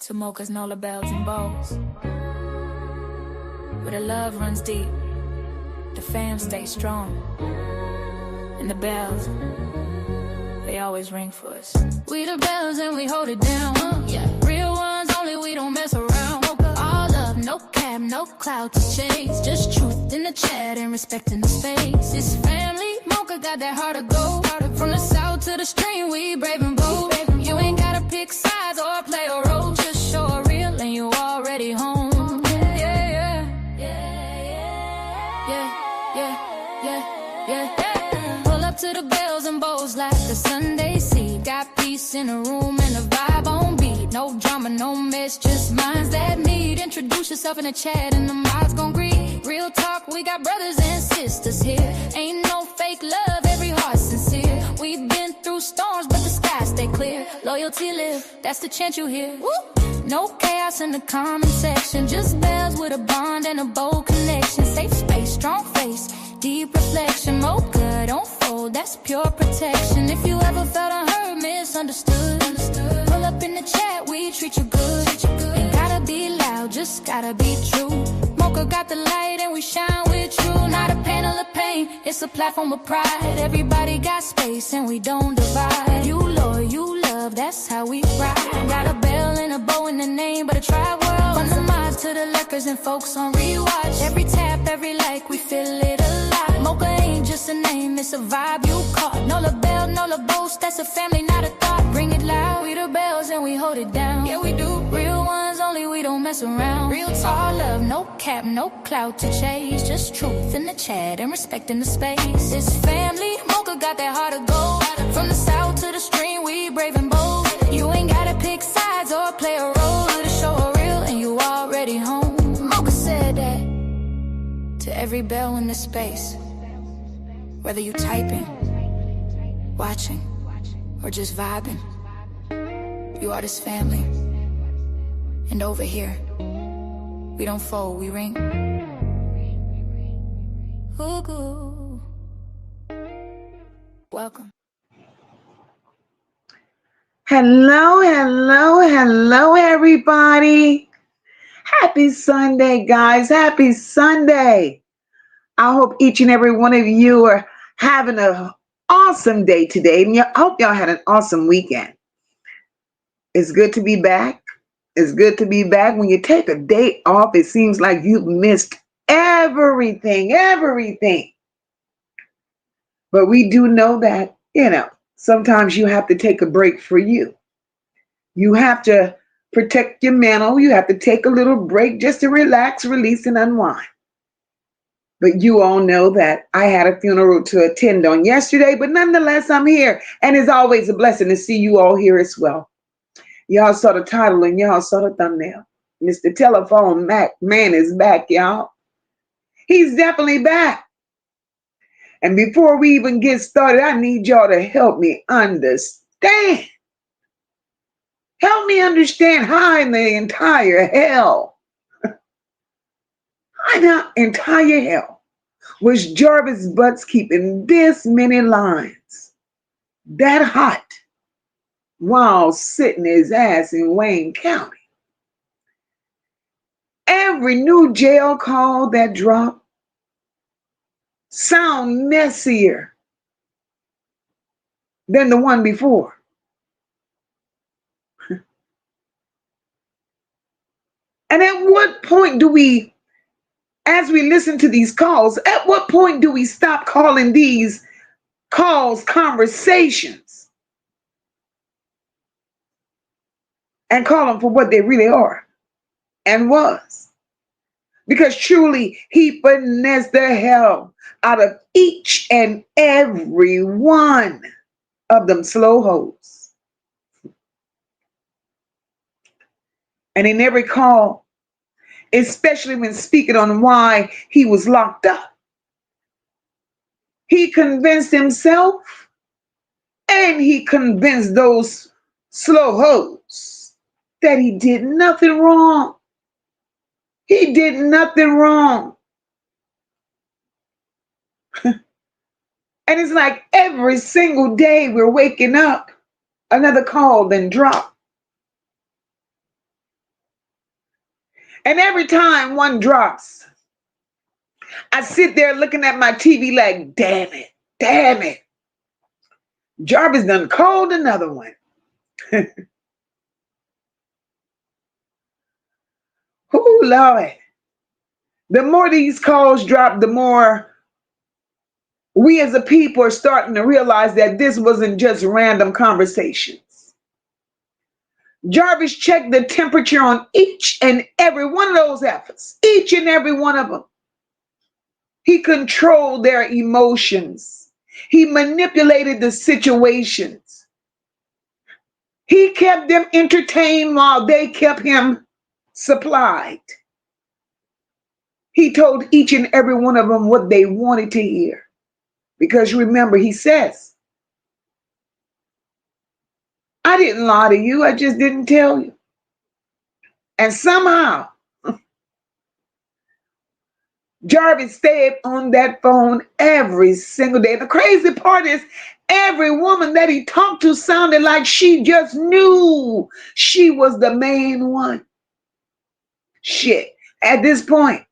to Moca's and all the bells and bows. Where the love runs deep, the fam stays strong, and the bells, they always ring for us. We the bells and we hold it down, yeah. Real ones only, we don't mess around. Moca, all love, no cap, no clout to chase. Just truth in the chat and respecting the space. It's family, Moca got that heart of gold. From the south to the stream, we brave and bold. You ain't gotta pick sides or play a role. Just show a real and you already home. Yeah, yeah, yeah, yeah, yeah, yeah, yeah, yeah. Pull up to the bells and bows like a Sunday seed. Got peace in the room and the vibe on beat. No drama, no mess, just minds that meet. Introduce yourself in the chat and the mods gon' greet. Real talk, we got brothers and sisters here. Ain't no fake love, every heart sincere. We've been through storms, but the sky stay clear. Loyalty live, that's the chant you hear. Woo! No chaos in the comment section. Just bells with a bond and a bold connection. Safe space, strong face, deep reflection. Mocha, don't fold, that's pure protection. If you ever felt unheard, misunderstood, pull up in the chat, we treat you good. Ain't gotta be loud, just gotta be true. Mocha got the light and we shine with you. Not a panel of pain, it's a platform of pride. Everybody got space and we don't divide. You loyal, you love, that's how we ride. Got a bell and a bow in the name, but a tribe world. From the mods to the lurkers and folks on rewatch. Every tap, every like, we feel it alive. Mocha ain't just a name, it's a vibe you caught. No la bell, no la boast, that's a family, not a thought. Bring it loud, we the bells and we hold it down. Yeah, we do. Real ones only, we don't mess around. Real talk, all love, no cap, no clout to chase. Just truth in the chat and respect in the space. It's family, Mocha got that heart of gold. From the south to the stream, we brave and bold. You ain't gotta pick sides or play a role. To show a real and you already home. Mocha said that to every bell in this space. Whether you typing, watching, or just vibing, you are this family. And over here, we don't fold, we ring. Ooh, welcome. Hello, hello, hello, everybody. Happy Sunday, guys. Happy Sunday. I hope each and every one of you are having an awesome day today. And I hope y'all had an awesome weekend. It's good to be back. It's good to be back. When you take a day off, it seems like you've missed everything. But we do know that, sometimes you have to take a break for you. You have to protect your mental. You have to take a little break just to relax, release, and unwind. But you all know that I had a funeral to attend on yesterday, but nonetheless, I'm here. And it's always a blessing to see you all here as well. Y'all saw the title and y'all saw the thumbnail. Mr. Telephone Man is back, y'all. He's definitely back. And before we even get started, I need y'all to help me understand. Help me understand how in the entire hell, was Jarvis Butts keeping this many lines that hot while sitting his ass in Wayne County? Every new jail call that dropped sound messier than the one before. And at what point do we, as we listen to these calls, at what point do we stop calling these calls conversations and call them for what they really are and was? Because truly, he finessed the hell out of each and every one of them slow hoes. And in every call, especially when speaking on why he was locked up, he convinced himself and he convinced those slow hoes that he did nothing wrong. He did nothing wrong. And it's like every single day we're waking up, another call then drop. And every time one drops, I sit there looking at my TV like, damn it. Jarvis done called another one. Oh, Lord. The more these calls drop, the more we as a people are starting to realize that this wasn't just random conversations. Jarvis checked the temperature on each and every one of those efforts, each and every one of them. He controlled their emotions. He manipulated the situations. He kept them entertained while they kept him supplied. He told each and every one of them what they wanted to hear. Because remember, he says, I didn't lie to you, I just didn't tell you. And somehow, Jarvis stayed on that phone every single day. The crazy part is, every woman that he talked to sounded like she just knew she was the main one. Shit. At this point,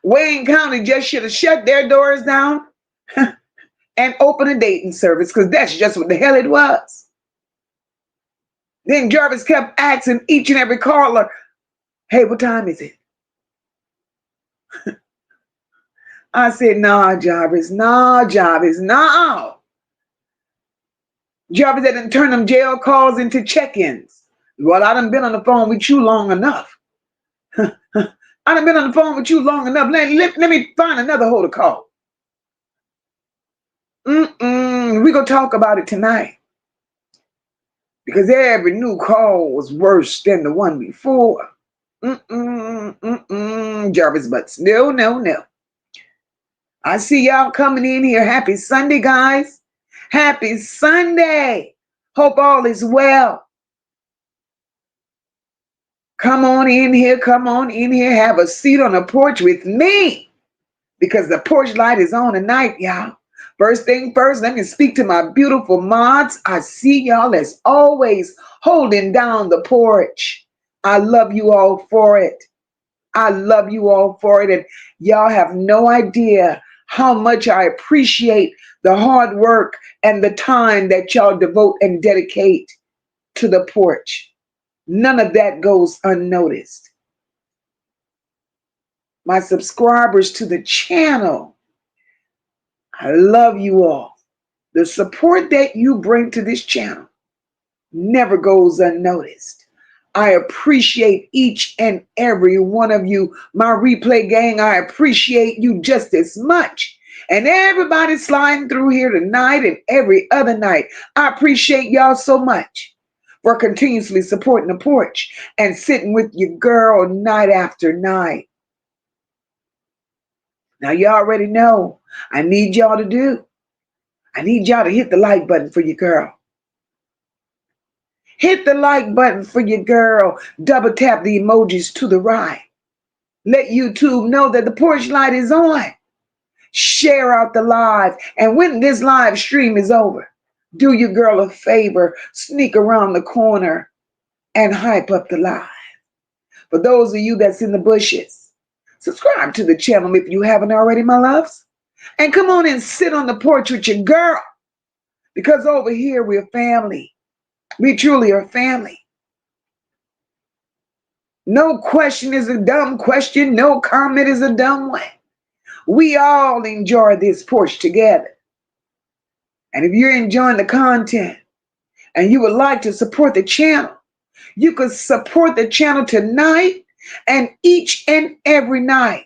Wayne County just should have shut their doors down and opened a dating service, because that's just what the hell it was. Then Jarvis kept asking each and every caller, hey, what time is it? I said, nah, Jarvis, no. Jarvis didn't turn them jail calls into check-ins. Well, I done been on the phone with you long enough. I done been on the phone with you long enough. Let me find another hoe to call. We're going to talk about it tonight. Because every new call was worse than the one before. Jarvis Butts. No. I see y'all coming in here. Happy Sunday, guys. Happy Sunday. Hope all is well. Come on in here. Have a seat on the porch with me. Because the porch light is on tonight, y'all. First thing first, let me speak to my beautiful mods. I see y'all as always holding down the porch. I love you all for it. And y'all have no idea how much I appreciate the hard work and the time that y'all devote and dedicate to the porch. None of that goes unnoticed. My subscribers to the channel, I love you all. The support that you bring to this channel never goes unnoticed. I appreciate each and every one of you. My replay gang, I appreciate you just as much. And everybody sliding through here tonight and every other night, I appreciate y'all so much for continuously supporting the porch and sitting with your girl night after night. Now, you already know I need y'all to hit the like button for your girl. Hit the like button for your girl. Double tap the emojis to the right. Let YouTube know that the porch light is on. Share out the live. And when this live stream is over, do your girl a favor. Sneak around the corner and hype up the live. For those of you that's in the bushes, subscribe to the channel if you haven't already, my loves. And come on and sit on the porch with your girl. Because over here we're family. We truly are family. No question is a dumb question. No comment is a dumb one. We all enjoy this porch together. And if you're enjoying the content and you would like to support the channel, you could support the channel tonight and each and every night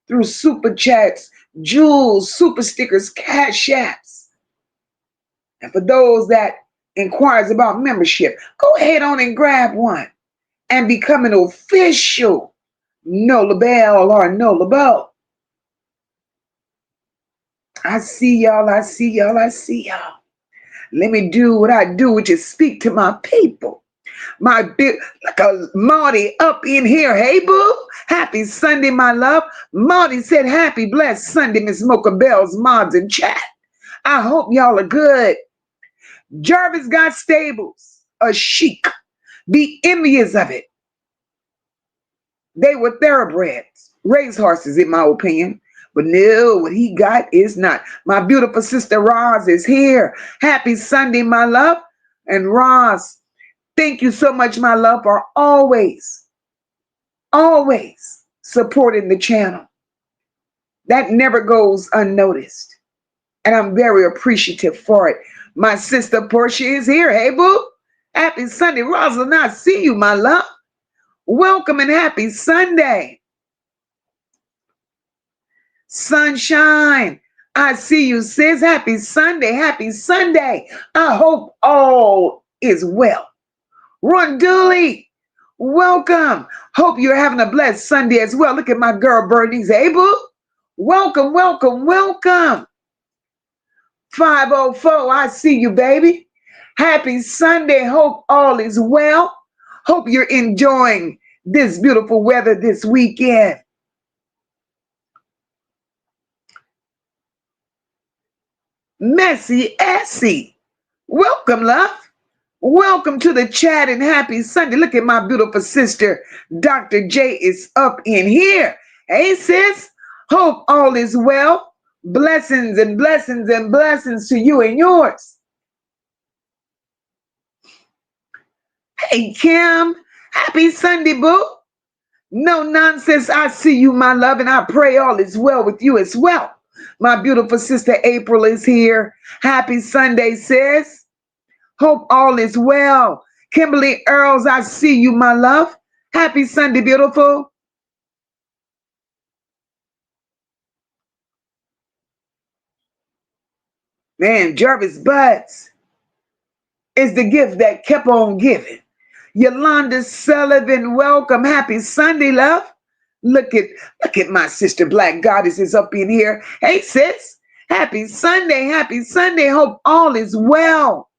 through super chats, jewels, super stickers, cash apps. And for those that inquires about membership, go ahead on and grab one and become an official Nola Bell or Nola Bo. I see y'all. Let me do what I do, which is speak to my people. My big, like a Marty up in here. Hey, boo. Happy Sunday, my love. Marty said, happy blessed Sunday, Miss Moca Bell's mods in chat. I hope y'all are good. Jarvis got stables, a chic. Be envious of it. They were thoroughbreds, race horses, in my opinion. But no, what he got is not. My beautiful sister Roz is here. Happy Sunday, my love. And Roz, thank you so much, my love, for always supporting the channel. That never goes unnoticed. And I'm very appreciative for it. My sister Portia is here. Hey, boo. Happy Sunday. Rosalind, I see you, my love. Welcome and happy Sunday. Sunshine, I see you, sis. Happy Sunday. Happy Sunday. I hope all is well. Ron Dooley, welcome. Hope you're having a blessed Sunday as well. Look at my girl, Bernice. Hey, boo. Welcome, welcome, welcome. 504, I see you, baby. Happy Sunday. Hope all is well. Hope you're enjoying this beautiful weather this weekend. Messy Essie, welcome, love. Welcome to the chat and happy Sunday. Look at my beautiful sister, Dr. J is up in here. Hey, sis. Hope all is well. Blessings and blessings and blessings to you and yours. Hey, Kim. Happy Sunday, boo. No nonsense. I see you, my love, and I pray all is well with you as well. My beautiful sister April is here. Happy Sunday, sis. Hope all is well. Kimberly Earls, I see you, my love. Happy Sunday, beautiful. Man, Jarvis Butts is the gift that kept on giving. Yolanda Sullivan, welcome. Happy Sunday, love. Look at my sister Black Goddess is up in here. Hey, sis. Happy Sunday. Happy Sunday. Hope all is well.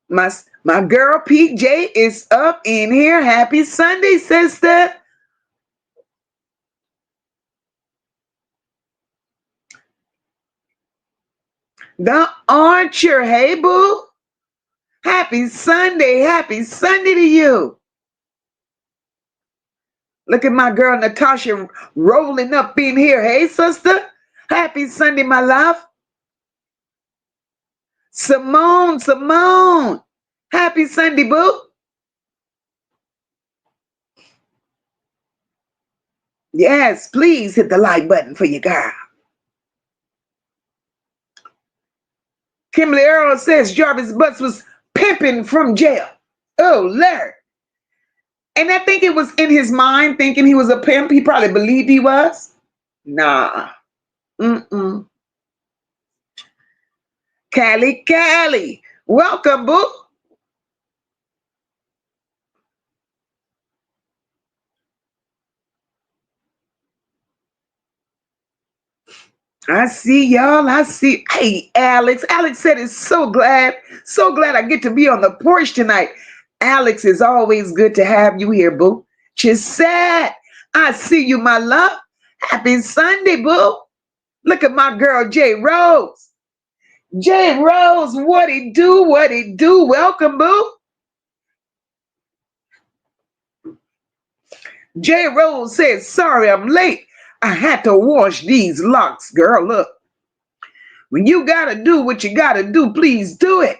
My girl PJ is up in here. Happy Sunday, sister. The Archer, hey boo. Happy Sunday. Happy Sunday to you. Look at my girl Natasha rolling up in here. Hey, sister. Happy Sunday, my love. Simone. Happy Sunday, boo. Yes, please hit the like button for your girl. Kimberly Earl says Jarvis Butts was pimping from jail. Oh, Lord. And I think it was in his mind thinking he was a pimp. He probably believed he was. Nah. Callie. Welcome, boo. I see y'all. I see. Hey, Alex. Alex said it's so glad I get to be on the porch tonight. Alex, is always good to have you here, boo. Chisette, I see you, my love. Happy Sunday, boo. Look at my girl, J Rose. J Rose, what it do? Welcome, boo. J Rose says, sorry I'm late. I had to wash these locks, girl. Look, when you gotta do what you gotta do, please do it.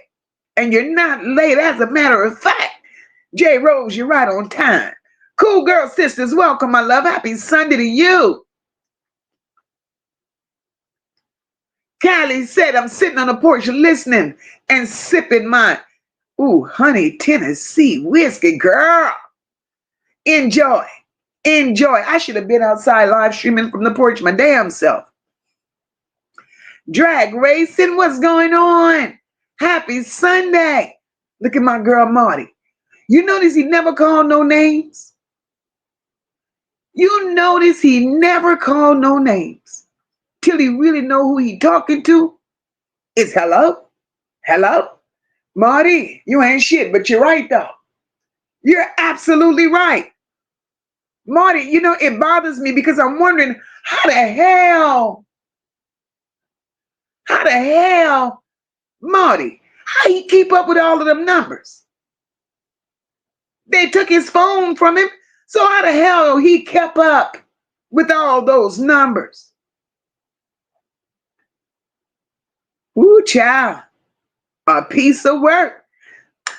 And you're not late. As a matter of fact, J Rose, you're right on time. Cool girl sisters, welcome, my love. Happy Sunday to you. Callie said, I'm sitting on the porch listening and sipping my honey Tennessee whiskey, girl. Enjoy. I should have been outside live streaming from the porch my damn self. Drag racing, what's going on? Happy Sunday. Look at my girl Marty. You notice he never called no names? You notice he never called no names till he really know who he talking to? It's hello? Marty, you ain't shit, but you're right though. You're absolutely right. Marty, it bothers me because I'm wondering how the hell Marty, how he keep up with all of them numbers? They took his phone from him. So how the hell he kept up with all those numbers? Ooh, child, a piece of work.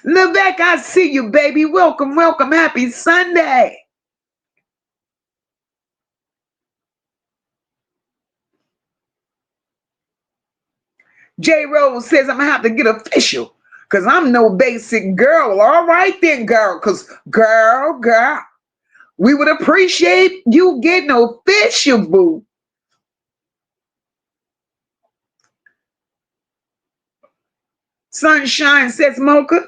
Levesque, I see you, baby. Welcome, welcome. Happy Sunday. J. Rose says I'm going to have to get official because I'm no basic girl. All right then, girl, because girl, we would appreciate you getting official, boo. Sunshine says, Mocha,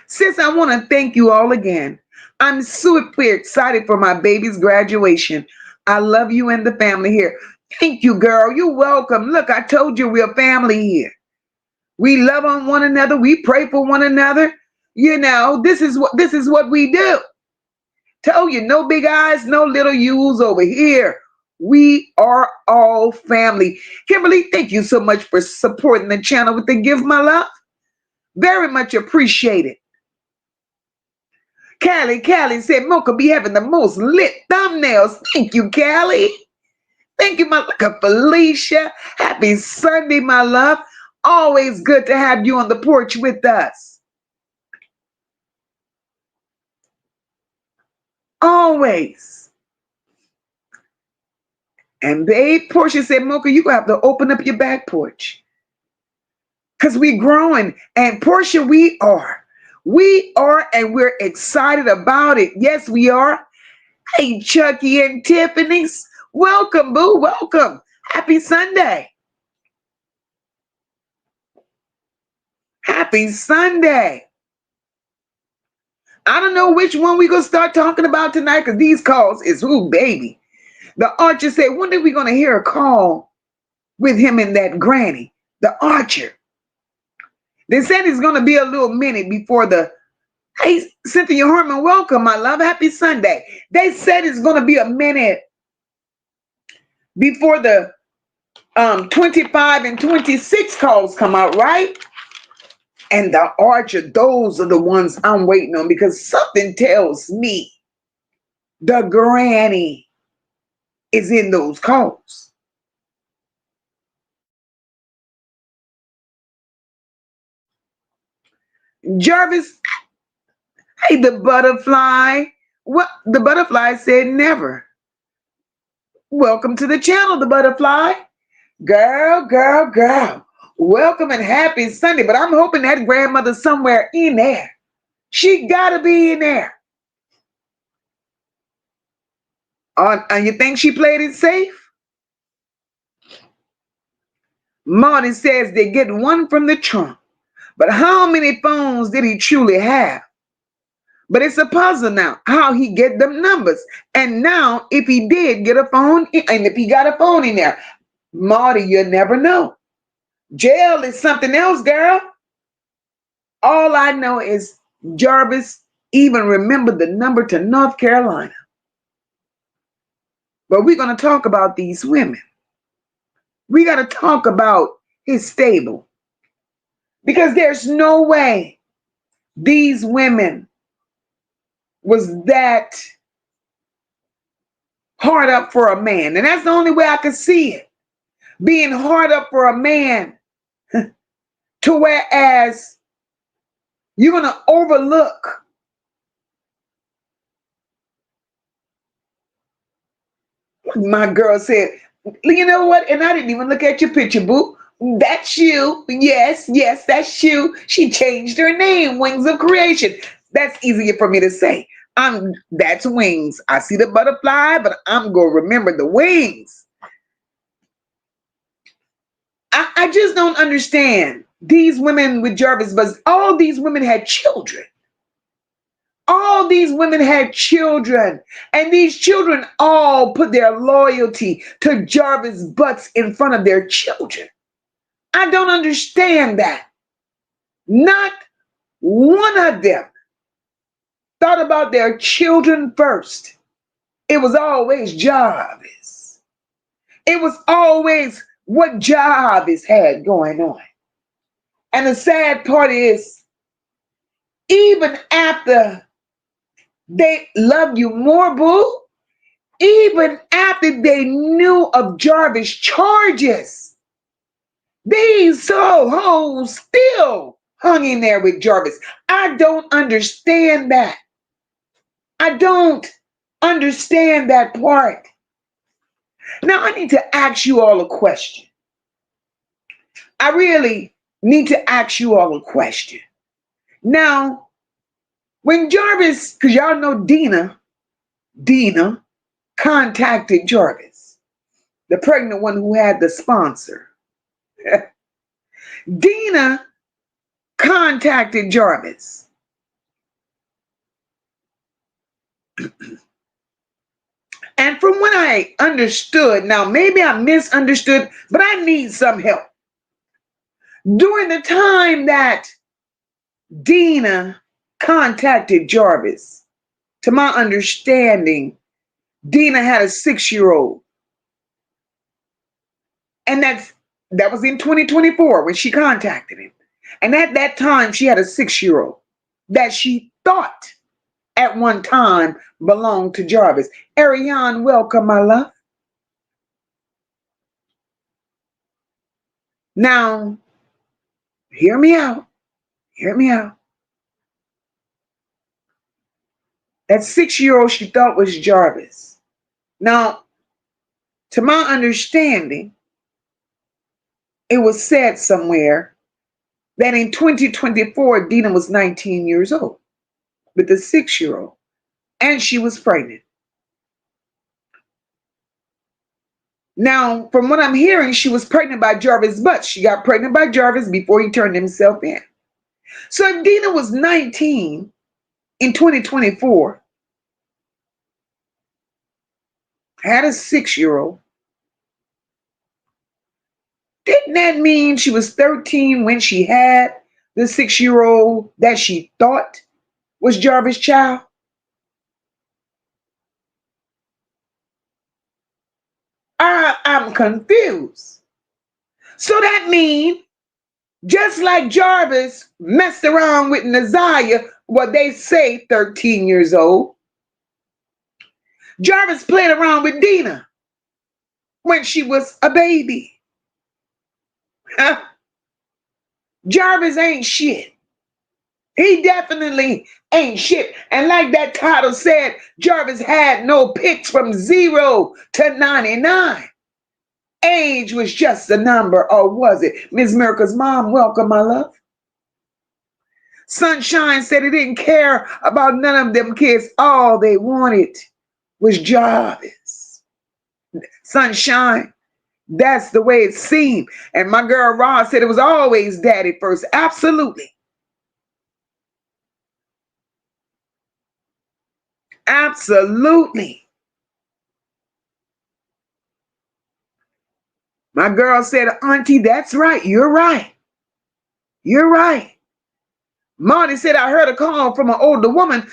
sis, I want to thank you all again. I'm super excited for my baby's graduation. I love you and the family here. Thank you, girl. You're welcome. Look, I told you we're family here. We love on one another. We pray for one another. You know, this is what we do. Tell you, no big eyes, no little U's over here. We are all family. Kimberly, thank you so much for supporting the channel with the gift, my love. Very much appreciated. Callie said, Mocha be having the most lit thumbnails. Thank you, Callie. Thank you, my love. Felicia. Happy Sunday, my love. Always good to have you on the porch with us. Always. And babe, Portia said, Mocha, you have to open up your back porch. Because we're growing. And Portia, we are. We are, and we're excited about it. Yes, we are. Hey, Chucky and Tiffany's. Welcome, boo. Welcome. Happy Sunday. Happy Sunday. I don't know which one we're going to start talking about tonight because these calls is who, baby. The Archer said, when are we going to hear a call with him and that granny? The Archer. They said it's going to be a little minute before the, hey, Cynthia Harmon, welcome, my love. Happy Sunday. They said it's going to be a minute before the 25 and 26 calls come out, right? And the Archer, those are the ones I'm waiting on because something tells me the granny is in those calls. Jarvis, hey, the butterfly. What? The butterfly said never. Welcome to the channel, the butterfly. Girl. Welcome and happy Sunday. But I'm hoping that grandmother's somewhere in there. She gotta be in there. And you think she played it safe? Marty says they get one from the trunk. But how many phones did he truly have? But it's a puzzle now, how he get them numbers. And now, if he did get a phone, and if he got a phone in there, Marty, you never know. Jail is something else, girl. All I know is Jarvis even remembered the number to North Carolina. But we're going to talk about these women. We got to talk about his stable. Because there's no way these women was that hard up for a man. And that's the only way I could see it. Being hard up for a man to whereas you're going to overlook my girl said, you know what? And I didn't even look at your picture, boo. That's you. Yes, that's you. She changed her name, Wings of Creation. That's easier for me to say. That's Wings. I see the butterfly, but I'm going to remember the wings. I just don't understand. These women with Jarvis Butts, all these women had children. All these women had children. And these children all put their loyalty to Jarvis Butts in front of their children. I don't understand that. Not one of them thought about their children first. It was always Jarvis. It was always what Jarvis had going on. And the sad part is, even after they love you more, boo, even after they knew of Jarvis' charges, these hoes still hung in there with Jarvis. I don't understand that. I don't understand that part. Now, I need to ask you all a question. I really need to ask you all a question. Now, when Jarvis, because y'all know Dina contacted Jarvis, the pregnant one who had the sponsor. Dina contacted Jarvis. And from what I understood, now maybe I misunderstood, but I need some help. During the time that Dina contacted Jarvis, to my understanding, Dina had a 6-year-old. And that was in 2024 when she contacted him. And at that time, she had a 6-year-old that she thought at one time belonged to Jarvis. Ariane, welcome, my love. Now, hear me out. Hear me out. That 6-year-old she thought was Jarvis. Now, to my understanding, it was said somewhere that in 2024, Dina was 19 years old with a 6-year-old, and she was pregnant. Now, from what I'm hearing, she was pregnant by Jarvis Butts. She got pregnant by Jarvis before he turned himself in. So if Dina was 19 in 2024, had a 6-year-old, didn't that mean she was 13 when she had the 6-year-old that she thought was Jarvis' child? I'm confused. So that means just like Jarvis messed around with Naziyah, what they say 13 years old, Jarvis played around with Dina when she was a baby. Jarvis ain't shit. He definitely ain't shit. And like that title said, Jarvis had no picks from 0 to 99. Age was just a number, or was it? Miss Miracle mom, welcome, my love. Sunshine said he didn't care about none of them kids. All they wanted was Jarvis. Sunshine, that's the way it seemed. And my girl Ross said it was always daddy first. Absolutely. Absolutely. My girl said, Auntie, that's right. You're right. You're right. Marty said, I heard a call from an older woman,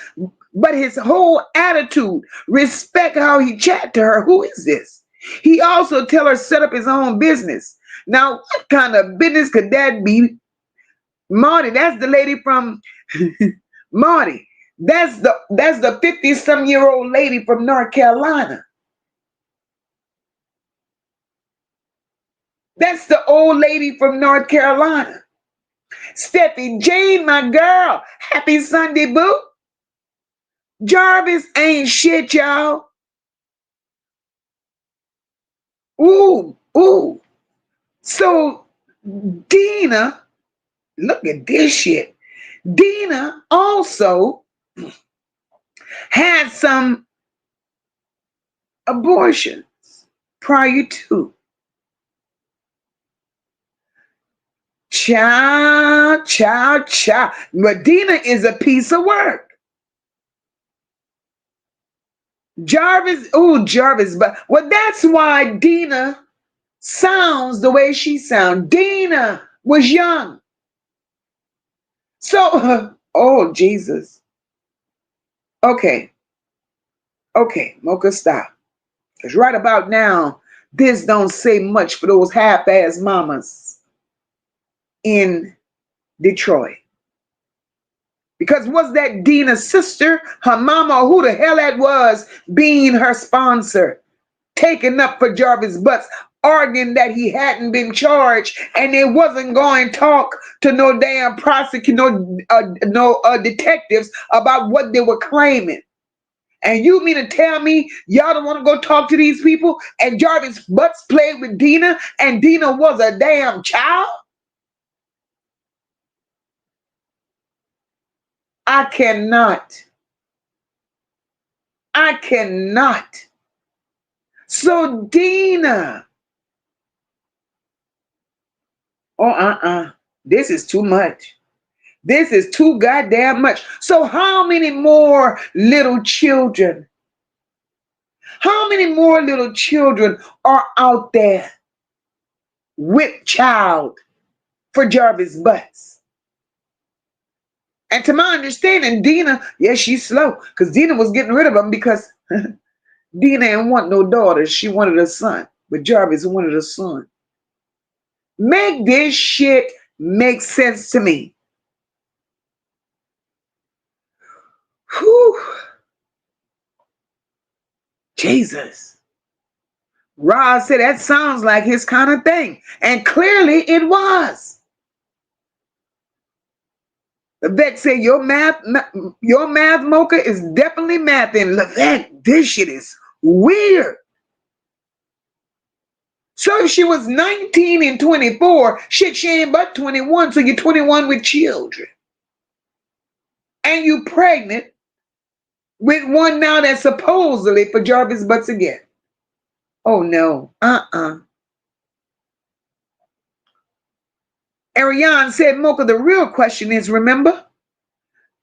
but his whole attitude, respect how he chat to her. Who is this? He also tell her set up his own business. Now, what kind of business could that be? Marty, that's the lady from Marty. That's the 50-some-year-old lady from North Carolina. That's the old lady from North Carolina. Steffi Jane, my girl. Happy Sunday, boo. Jarvis ain't shit, y'all. Ooh, ooh. So Dina, look at this shit. Dina also had some abortions prior to. Child. But Dina is a piece of work. Jarvis, but well, that's why Dina sounds the way she sounds. Dina was young. So, oh, Jesus. Okay, Mocha, stop. Because right about now, this don't say much for those half-ass mamas in Detroit. Because was that Dina's sister, her mama, or who the hell that was being her sponsor, taken up for Jarvis Butts, arguing that he hadn't been charged and they wasn't going to talk to no damn prosecutor, no detectives about what they were claiming. And you mean to tell me y'all don't want to go talk to these people? And Jarvis Butts played with Dina and Dina was a damn child? I cannot. So Dina, this is too much. This is too goddamn much. So how many more little children? How many more little children are out there with child for Jarvis Butts? And to my understanding, Dina, yes, she's slow because Dina was getting rid of him because Dina didn't want no daughters. She wanted a son, but Jarvis wanted a son. Make this shit make sense to me. Whew. Jesus. Rod said that sounds like his kind of thing. And clearly it was. Levesque said your math, Mocha, is definitely math. And Levesque, this shit is weird. So if she was 19 and 24, shit, she ain't but 21. So you're 21 with children. And you pregnant with one now that's supposedly for Jarvis Butts again. Oh no. Ariane said, Mocha, the real question is, remember?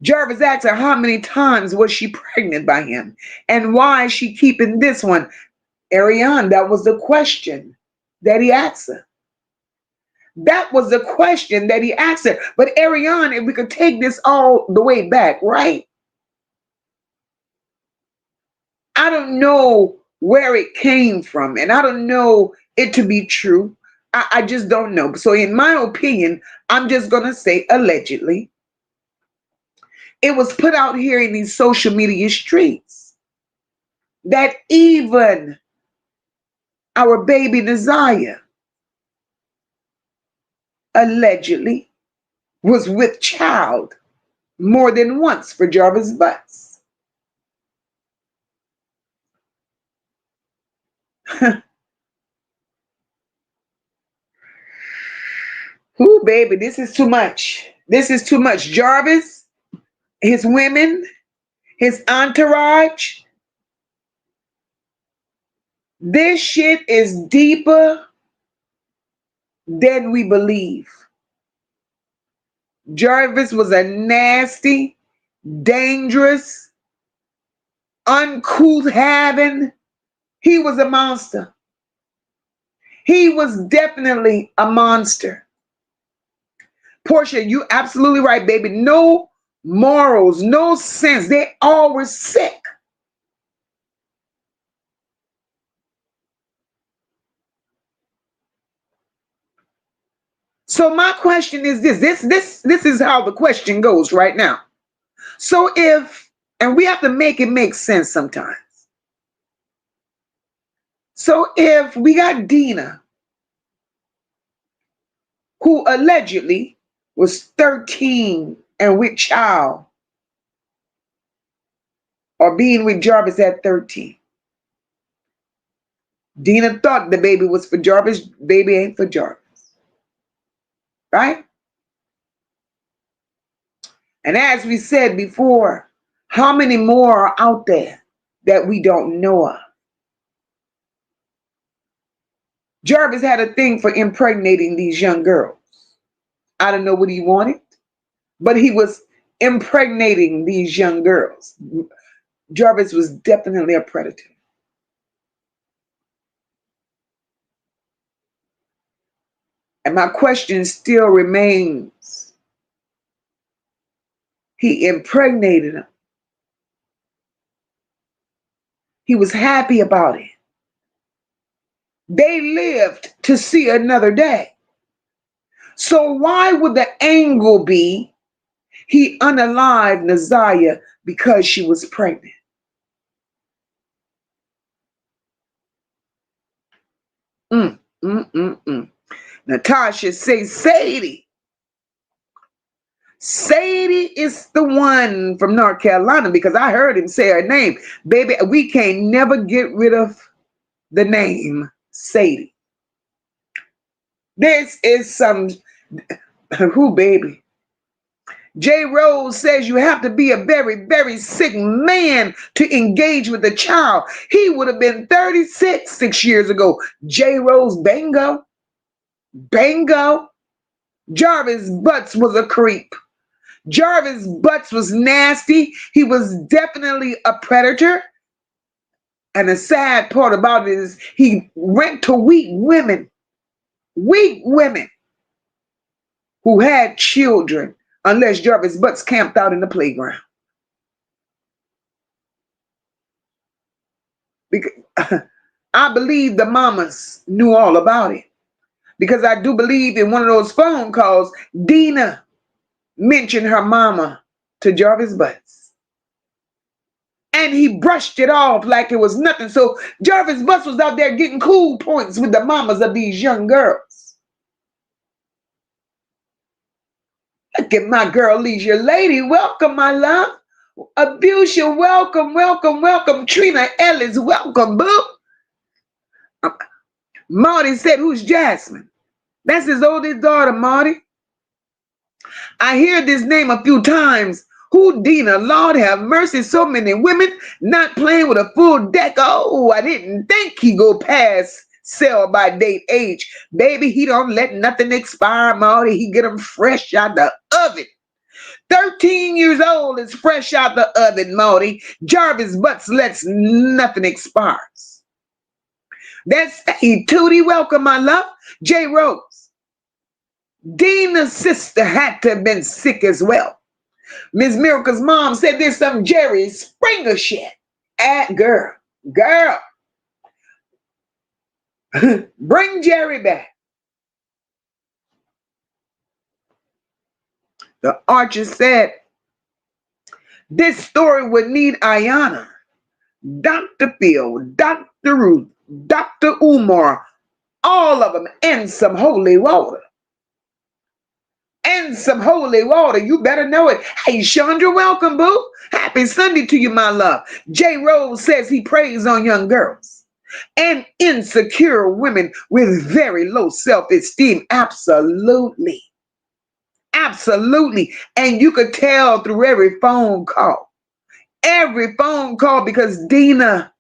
Jarvis asked her how many times was she pregnant by him and why is she keeping this one? Ariane, that was the question that he asked her. That was the question that he asked her. But Ariane, if we could take this all the way back, right? I don't know where it came from, and I don't know it to be true. I just don't know. So in my opinion, I'm just going to say allegedly. It was put out here in these social media streets that even our baby Naziyah allegedly was with child more than once for Jarvis Butts. Ooh, baby, this is too much. This is too much. Jarvis, his women, his entourage. This shit is deeper than we believe. Jarvis was a nasty, dangerous, uncouth having. He was a monster. He was definitely a monster. Portia, you absolutely right, baby. No morals, no sense. They all were sick. So my question is this is how the question goes right now. So and we have to make it make sense sometimes. So if we got Dina, who allegedly was 13 and with child, or being with Jarvis at 13. Dina thought the baby was for Jarvis. Baby ain't for Jarvis. Right? And as we said before, how many more are out there that we don't know of? Jarvis had a thing for impregnating these young girls. I don't know what he wanted, but he was impregnating these young girls. Jarvis was definitely a predator. And my question still remains. He impregnated them. He was happy about it. They lived to see another day. So why would the Angleby, he unalived Naziyah because she was pregnant. Natasha says, Sadie is the one from North Carolina, because I heard him say her name. Baby, we can't never get rid of the name Sadie. This is some, who, baby? J. Rose says you have to be a very, very sick man to engage with a child. He would have been 36 6 years ago. J. Rose, bingo. Bingo. Jarvis Butts was a creep. Jarvis Butts was nasty. He was definitely a predator. And the sad part about it is he went to weak women who had children, unless Jarvis Butts camped out in the playground. Because I believe the mamas knew all about it. Because I do believe in one of those phone calls, Dina mentioned her mama to Jarvis Butts. And he brushed it off like it was nothing. So Jarvis Butts was out there getting cool points with the mamas of these young girls. Look at my girl, Leisure Lady. Welcome, my love. Abusha, welcome, welcome, welcome. Trina Ellis, welcome, boo. Marty said, who's Jasmine? That's his oldest daughter, Marty. I hear this name a few times. Who, Dina? Lord have mercy. So many women not playing with a full deck. Oh, I didn't think he go past sell by date age. Baby, he don't let nothing expire, Marty. He get them fresh out the oven. 13 years old is fresh out the oven, Marty. Jarvis Butts lets nothing expires. That's hey, Tootie, welcome, my love. J. Rose. Dina's sister had to have been sick as well. Miss Miracle's mom said there's some Jerry Springer shit. Girl. Bring Jerry back. The Archer said this story would need Ayanna, Dr. Phil, Dr. Ruth, Dr. Umar, all of them, and some holy water. And some holy water. You better know it. Hey, Chandra, welcome, boo. Happy Sunday to you, my love. J. Rose says he preys on young girls and insecure women with very low self-esteem. Absolutely. Absolutely. And you could tell through every phone call. Every phone call, because Dina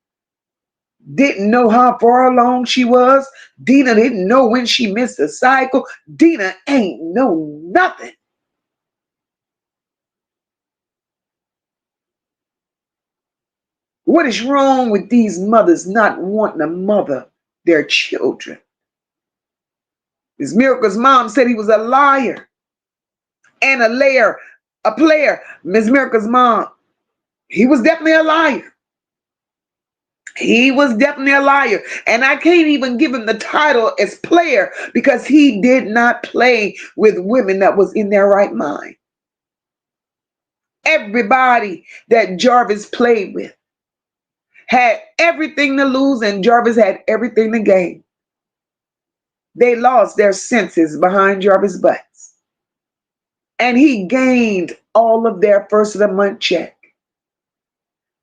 didn't know how far along she was. Dina didn't know when she missed a cycle. Dina ain't know nothing. What is wrong with these mothers not wanting to mother their children? Miss Miracle's mom said he was a liar and a player. Miss Miracle's mom, he was definitely a liar. He was definitely a liar. And I can't even give him the title as player, because he did not play with women that was in their right mind. Everybody that Jarvis played with had everything to lose, and Jarvis had everything to gain. They lost their senses behind Jarvis Butts. And he gained all of their first of the month check.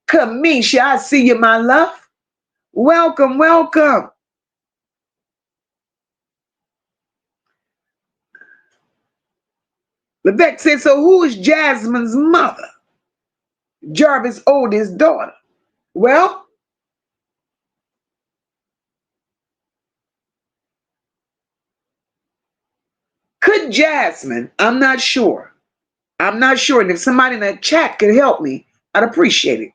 Kamisha, I see you, my love. Welcome, welcome. Levesque said, so who is Jasmine's mother? Jarvis' oldest daughter. Well, could Jasmine, I'm not sure. I'm not sure. And if somebody in the chat could help me, I'd appreciate it.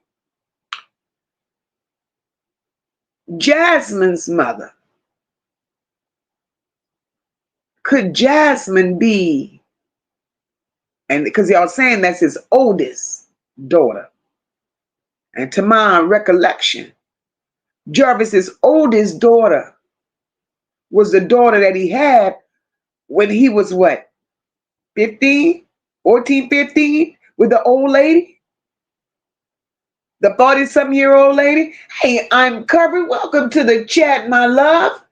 Jasmine's mother. Could Jasmine be, and because y'all saying that's his oldest daughter. And to my recollection, Jarvis's oldest daughter was the daughter that he had when he was what? 15, 14, 15, with the old lady, the 40-some-year-old lady. Hey, I'm covered. Welcome to the chat, my love.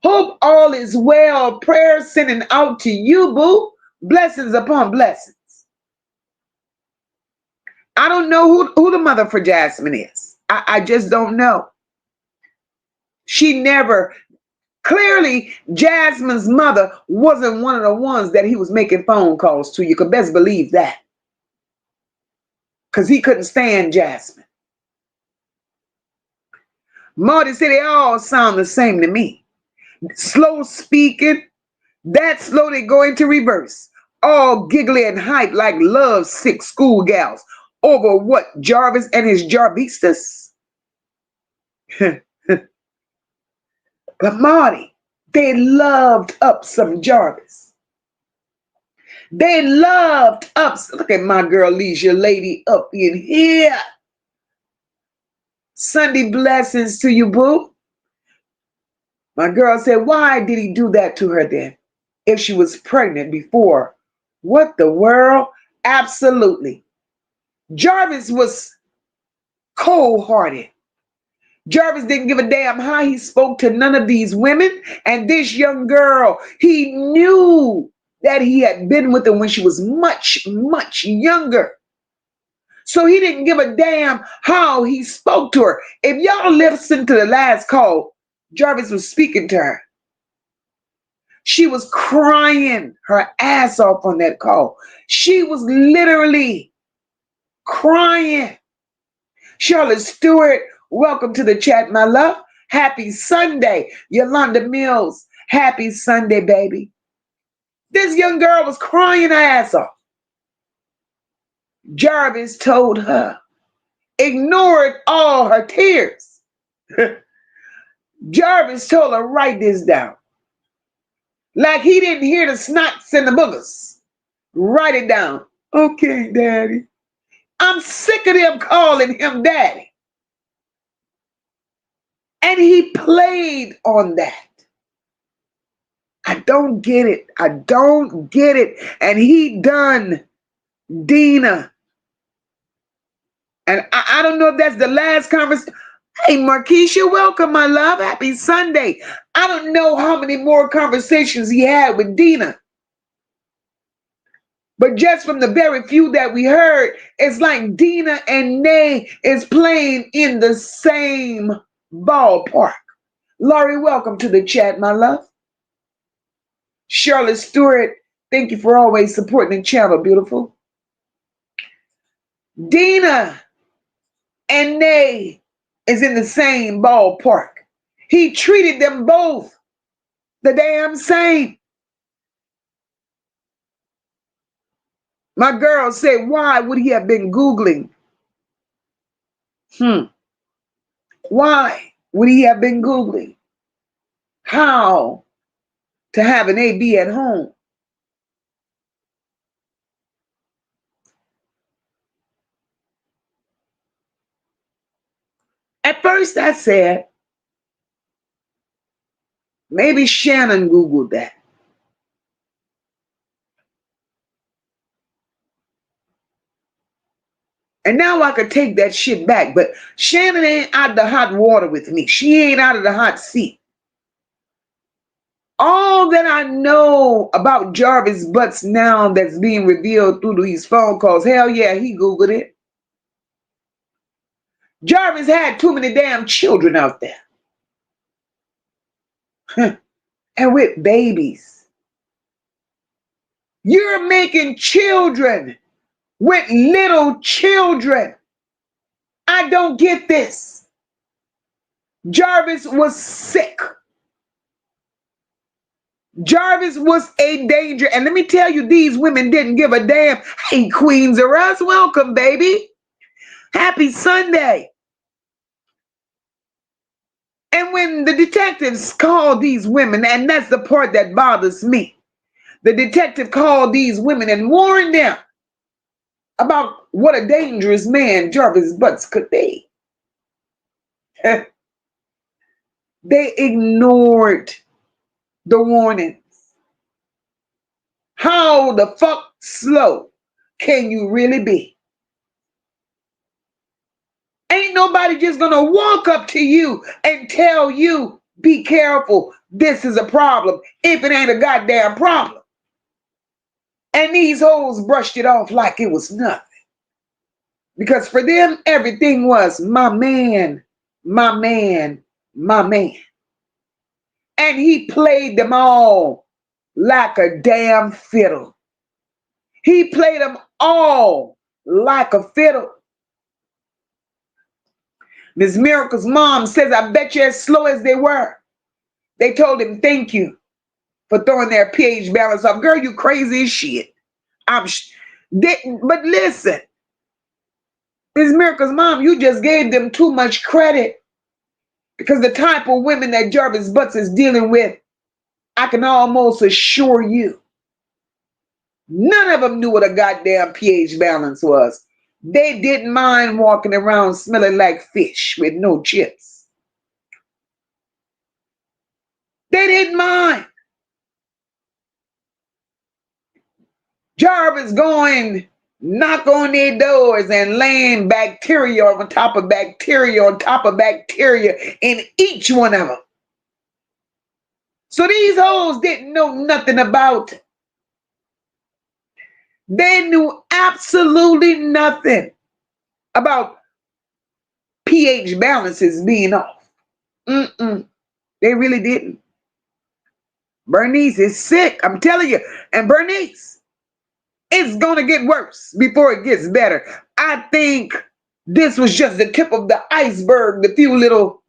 Hope all is well. Prayer sending out to you, boo. Blessings upon blessings. I don't know who the mother for Jasmine is. I just don't know. She never, clearly, Jasmine's mother wasn't one of the ones that he was making phone calls to. You could best believe that. Because he couldn't stand Jasmine. Marty said they all sound the same to me. Slow speaking, that slow they go into reverse. All giggly and hype like love sick schoolgals over what, Jarvis and his Jarvistas? But Marty, they loved up some Jarvis. They loved up. Look at my girl Leisha lady up in here. Sunday blessings to you, boo. My girl said, why did he do that to her then? If she was pregnant before. What the world? Absolutely. Jarvis was cold-hearted. Jarvis didn't give a damn how he spoke to none of these women. And this young girl, he knew that he had been with her when she was much, much younger. So he didn't give a damn how he spoke to her. If y'all listen to the last call, Jarvis was speaking to her. She was crying her ass off on that call. She was literally crying. Charlotte Stewart, welcome to the chat, my love. Happy Sunday. Yolanda Mills, happy Sunday, baby. This young girl was crying her ass off. Jarvis told her, ignored all her tears. Jarvis told her, write this down. Like he didn't hear the snots and the boogers. Write it down. Okay, daddy. I'm sick of them calling him daddy. And he played on that. I don't get it. I don't get it. And he done Dina. And I don't know if that's the last conversation. Hey, Markeisha, welcome, my love. Happy Sunday. I don't know how many more conversations he had with Dina. But just from the very few that we heard, it's like Dina and Nay is playing in the same ballpark. Laurie, welcome to the chat, my love. Charlotte Stewart, thank you for always supporting the channel, beautiful. Dina and Nay is in the same ballpark. He treated them both the damn same. My girl said, why would he have been Googling? Why would he have been Googling how to have an AB at home? At first I said, maybe Shannon Googled that. And now I could take that shit back. But Shannon ain't out the hot water with me. She ain't out of the hot seat. All that I know about Jarvis Butts now that's being revealed through these phone calls, hell yeah, he Googled it. Jarvis had too many damn children out there. And with babies. You're making children with little children. I don't get this. Jarvis was sick. Jarvis was a danger. And let me tell you, these women didn't give a damn. Hey, Queens of Us, welcome, baby. Happy Sunday. And when the detectives called these women, and that's the part that bothers me, the detective called these women and warned them about what a dangerous man Jarvis Butts could be. They ignored the warnings. How the fuck slow can you really be? Ain't nobody just gonna walk up to you and tell you, be careful, this is a problem, if it ain't a goddamn problem. And these hoes brushed it off like it was nothing. Because for them, everything was my man, my man, my man. And he played them all like a damn fiddle. He played them all like a fiddle. Miss Miracle's mom says, I bet you as slow as they were, they told him thank you for throwing their pH balance off. Girl, you crazy as shit. But listen, Miss Miracle's mom, you just gave them too much credit. Because the type of women that Jarvis Butts is dealing with, I can almost assure you, none of them knew what a goddamn pH balance was. They didn't mind walking around smelling like fish with no chips. They didn't mind. Jarvis going knock on their doors and laying bacteria on top of bacteria on top of bacteria in each one of them. So these hoes didn't know nothing about it. They knew absolutely nothing about pH balances being off. They really didn't. Bernice is sick, I'm telling you. And Bernice, it's going to get worse before it gets better. I think this was just the tip of the iceberg, the few little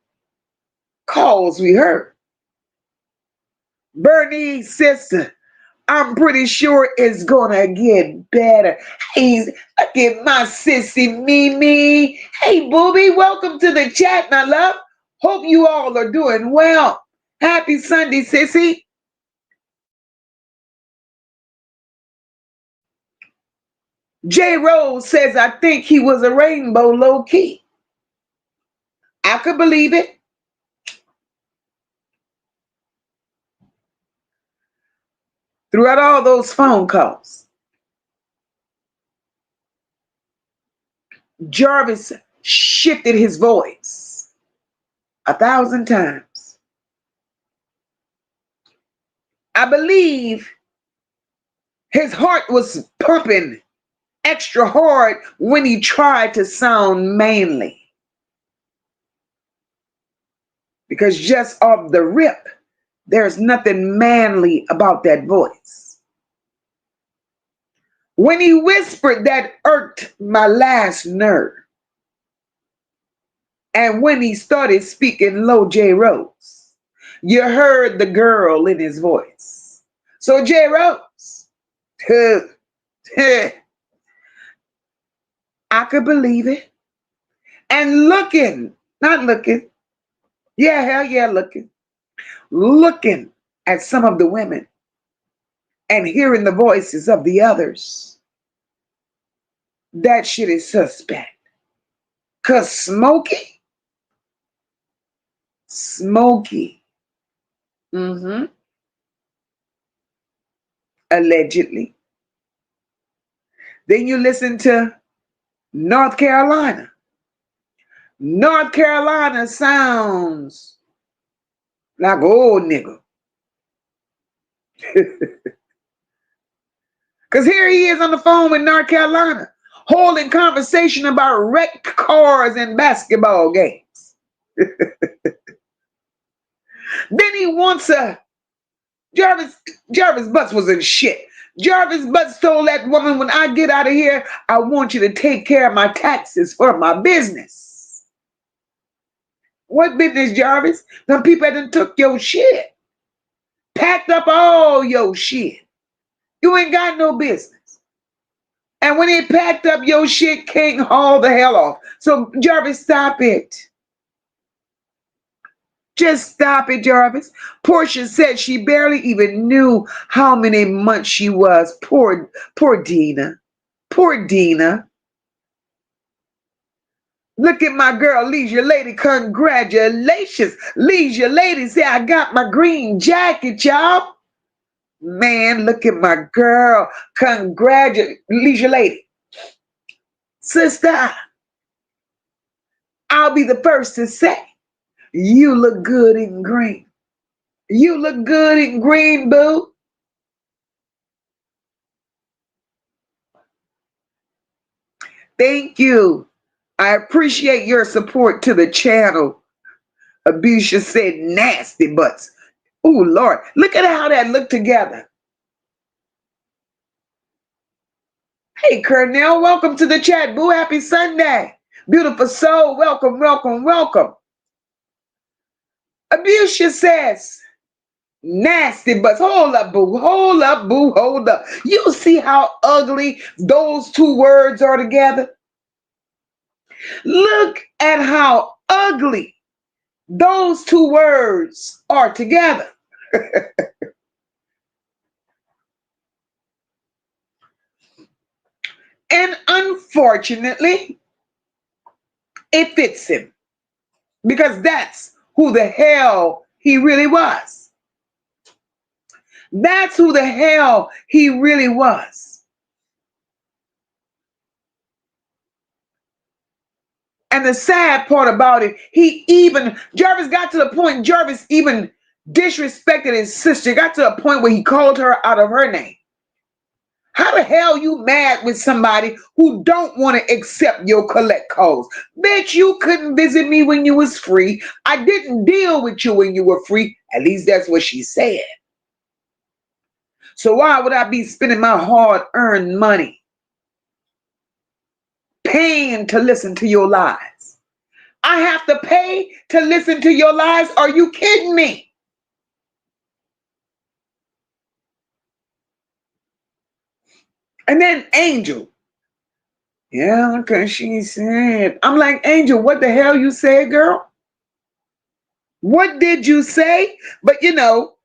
calls we heard. Bernice, sister, I'm pretty sure it's gonna get better. Hey, look at my sissy Mimi. Hey, booby, welcome to the chat, my love. Hope you all are doing well. Happy Sunday, sissy. J. Rose says, I think he was a rainbow low key. I could believe it. Throughout all those phone calls, Jarvis shifted his voice 1,000 times. I believe his heart was pumping extra hard when he tried to sound manly. Because just off the rip, there's nothing manly about that voice. When he whispered, that irked my last nerve. And when he started speaking low, J. Rose, you heard the girl in his voice. So J. Rose, I could believe it. And looking, not looking, yeah, hell yeah, looking at some of the women and hearing the voices of the others, that shit is suspect. Because Smokey, allegedly. Then you listen to North Carolina. North Carolina sounds like an old nigga. Because here he is on the phone with North Carolina, holding conversation about wrecked cars and basketball games. Then he wants Jarvis Butts was in shit. Jarvis Butts told that woman, when I get out of here, I want you to take care of my taxes for my business. What business, Jarvis? Them people that done took your shit. Packed up all your shit. You ain't got no business. And when they packed up your shit, can't haul the hell off. So Jarvis, stop it. Just stop it, Jarvis. Portia said she barely even knew how many months she was. Poor Dina. Poor Dina. Look at my girl, Leisure Lady. Congratulations. Leisure Lady say, I got my green jacket, y'all. Man, look at my girl. Congratulations, sister. I'll be the first to say, you look good in green. You look good in green, boo. Thank you. I appreciate your support to the channel. Abusha said nasty butts. Oh, Lord. Look at how that looked together. Hey, Cornell, welcome to the chat, boo. Happy Sunday. Beautiful soul, welcome, welcome, welcome. Abusha says, nasty butts. Hold up, boo. Hold up, boo. Hold up. You see how ugly those two words are together? Look at how ugly those two words are together. And unfortunately, it fits him because that's who the hell he really was. That's who the hell he really was. And the sad part about it, Jarvis got to the point, Jarvis even disrespected his sister, got to a point where he called her out of her name. How the hell you mad with somebody who don't want to accept your collect calls? Bitch, you couldn't visit me when you was free. I didn't deal with you when you were free. At least that's what she said. So why would I be spending my hard-earned money paying to listen to your lies? I have to pay to listen to your lies? Are you kidding me? And then Angel. Yeah, because she said, I'm like, Angel, what the hell you said, girl? What did you say? But you know,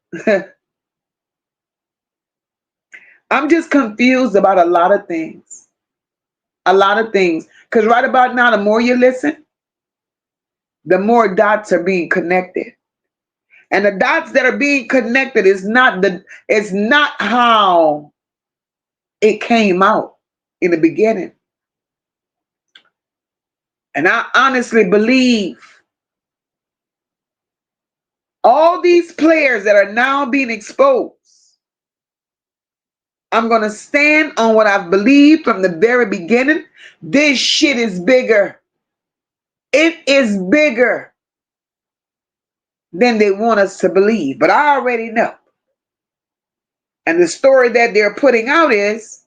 I'm just confused about a lot of things. A lot of things. Because right about now, the more you listen, the more dots are being connected. And the dots that are being connected it's not how it came out in the beginning. And I honestly believe all these players that are now being exposed, I'm going to stand on what I've believed from the very beginning. This shit is bigger. It is bigger than they want us to believe. But I already know. And the story that they're putting out is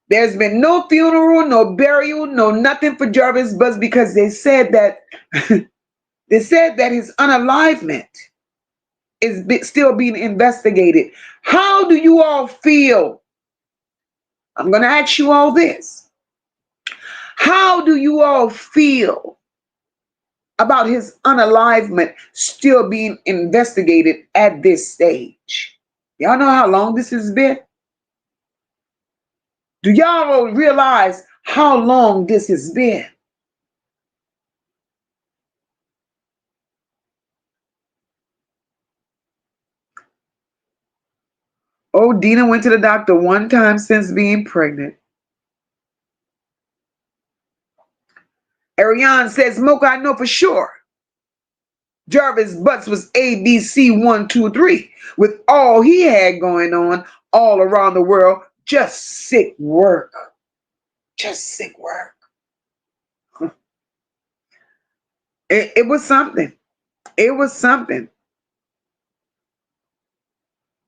there's been no funeral, no burial, no nothing for Jarvis Butts because they said that his unalivement is still being investigated. How do you all feel? I'm going to ask you all this. How do you all feel about his unalivement still being investigated at this stage? Y'all know how long this has been? Do y'all realize how long this has been? Oh, Dina went to the doctor one time since being pregnant. Ariane says, Moca, I know for sure Jarvis Butts was ABC 123 with all he had going on all around the world. Just sick work. Just sick work. It was something. It was something.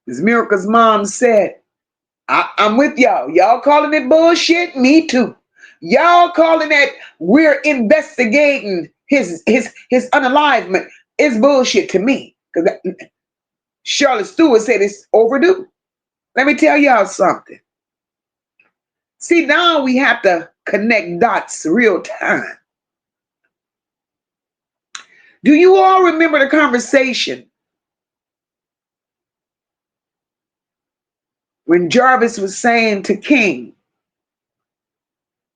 As Miracle's mom said, I'm with y'all. Y'all calling it bullshit? Me too. Y'all calling that we're investigating his unalivement is bullshit to me. Because Charlotte Stewart said it's overdue. Let me tell y'all something. See, now we have to connect dots real time. Do you all remember the conversation when Jarvis was saying to King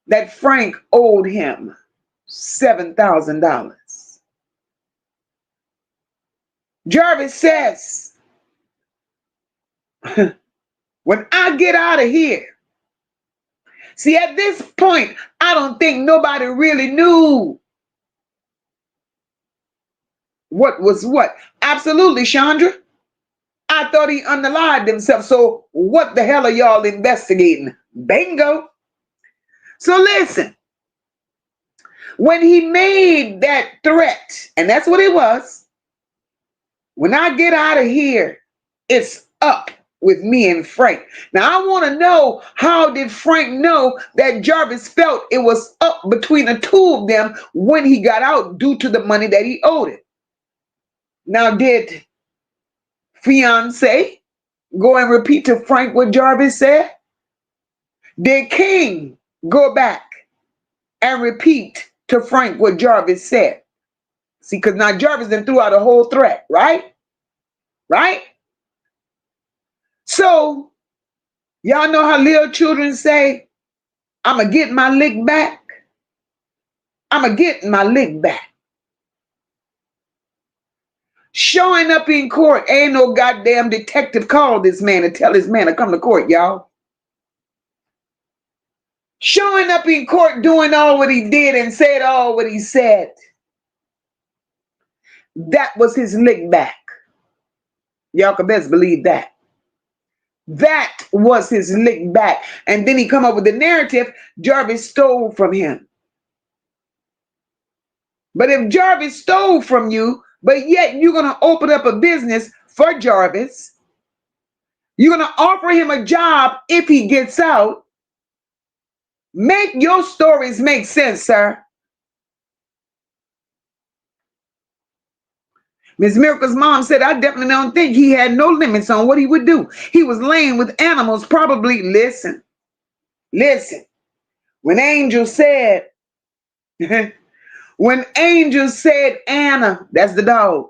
that Frank owed him $7,000? Jarvis says When I get out of here. See, at this point, I don't think nobody really knew what was what. Absolutely, Chandra. I thought he unalived himself. So what the hell are y'all investigating? Bingo. So listen, when he made that threat, and that's what it was, when I get out of here, it's up with me and Frank. Now I want to know, how did Frank know that Jarvis felt it was up between the two of them when he got out due to the money that he owed him? Now, did fiance go and repeat to Frank what Jarvis said? Did King go back and repeat to Frank what Jarvis said? See, because now Jarvis then threw out a whole threat, right? Right? So, y'all know how little children say, I'm going to get my lick back. I'm going to get my lick back. Showing up in court, ain't no goddamn detective called this man to tell this man to come to court, y'all. Showing up in court, doing all what he did and said all what he said. That was his lick back. Y'all can best believe that. That was his lick back. And then he come up with the narrative, Jarvis stole from him. But if Jarvis stole from you, but yet you're going to open up a business for Jarvis, you're going to offer him a job if he gets out, make your stories make sense, sir. Miss Miracle's mom said, I definitely don't think he had no limits on what he would do. He was laying with animals, probably. Listen. When Angel said, when Angel said Anna, that's the dog.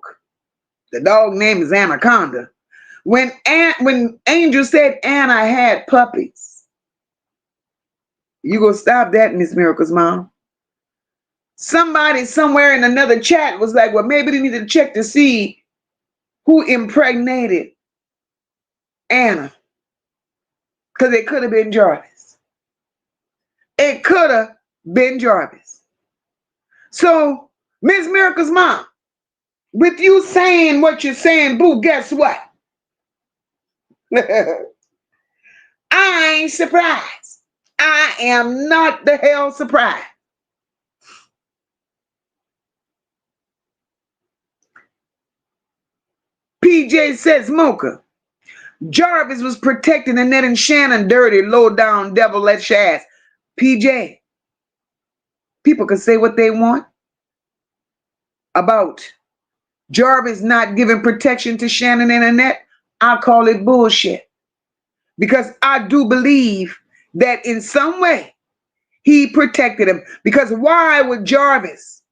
The dog name is Anaconda. When Angel said Anna had puppies, you gonna stop that, Miss Miracle's mom? Somebody somewhere in another chat was like, well, maybe they need to check to see who impregnated Anna. Because it could have been Jarvis. It could have been Jarvis. So, Miss Miracle's mom, with you saying what you're saying, boo, guess what? I ain't surprised. I am not the hell surprised. PJ says, Moca, Jarvis was protecting Annette and Shannon, dirty, low down, devilish ass. PJ, people can say what they want about Jarvis not giving protection to Shannon and Annette. I call it bullshit. Because I do believe that in some way he protected him. Because why would Jarvis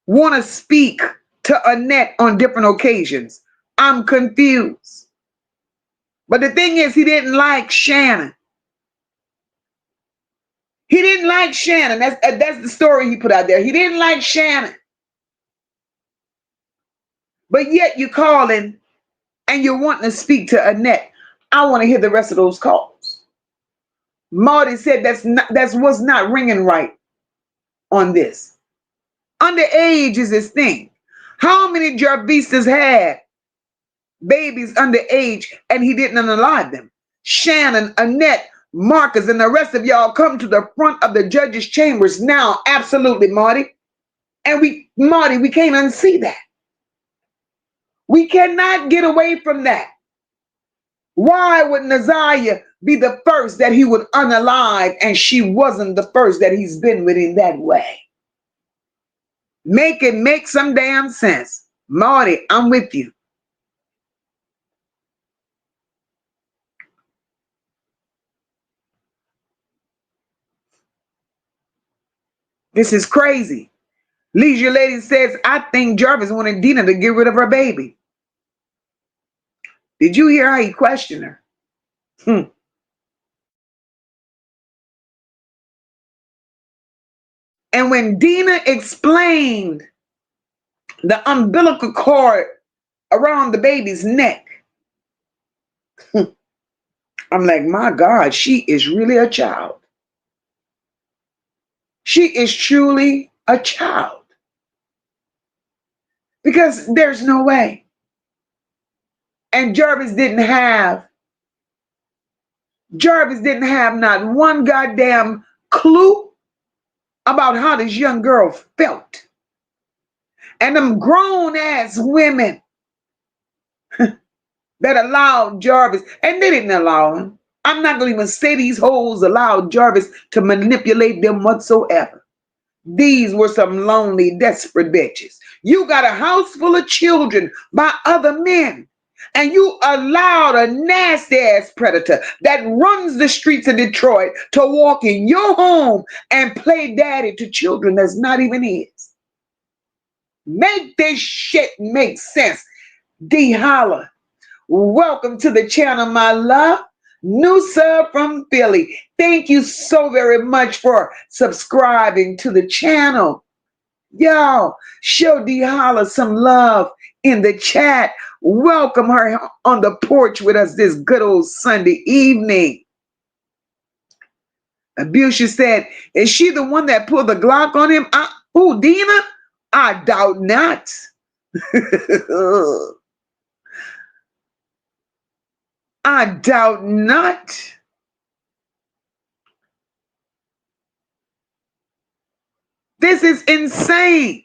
want to speak to Annette on different occasions? I'm confused. But the thing is, he didn't like Shannon. He didn't like Shannon. That's the story he put out there. He didn't like Shannon. But yet you're calling and you're wanting to speak to Annette. I want to hear the rest of those calls. Marty said that's what's not ringing right on this. Underage is his thing. How many Jarvistas had babies underage and he didn't unalive them? Shannon, Annette, Marcus, and the rest of y'all come to the front of the judge's chambers now. Absolutely, Marty. And we can't unsee that. We cannot get away from that. Why would Naziyah be the first that he would unalive and she wasn't the first that he's been with in that way? Make it make some damn sense. Marty, I'm with you. This is crazy. Leisure Lady says, I think Jarvis wanted Dina to get rid of her baby. Did you hear how he questioned her? And when Dina explained the umbilical cord around the baby's neck. I'm like, my God, she is really a child. She is truly a child. Because there's no way. And Jarvis didn't have not one goddamn clue about how this young girl felt. And them grown ass women that allowed Jarvis, and they didn't allow him. I'm not going to even say these hoes allowed Jarvis to manipulate them whatsoever. These were some lonely, desperate bitches. You got a house full of children by other men, and you allowed a nasty ass predator that runs the streets of Detroit to walk in your home and play daddy to children that's not even his. Make this shit make sense. D Holla, welcome to the channel, my love. New sub from Philly. Thank you so very much for subscribing to the channel. Y'all, show D Holla some love in the chat. Welcome her on the porch with us this good old Sunday evening. Abusha said, is she the one that pulled the Glock on him? Who, Dina? I doubt not. I doubt not. This is insane.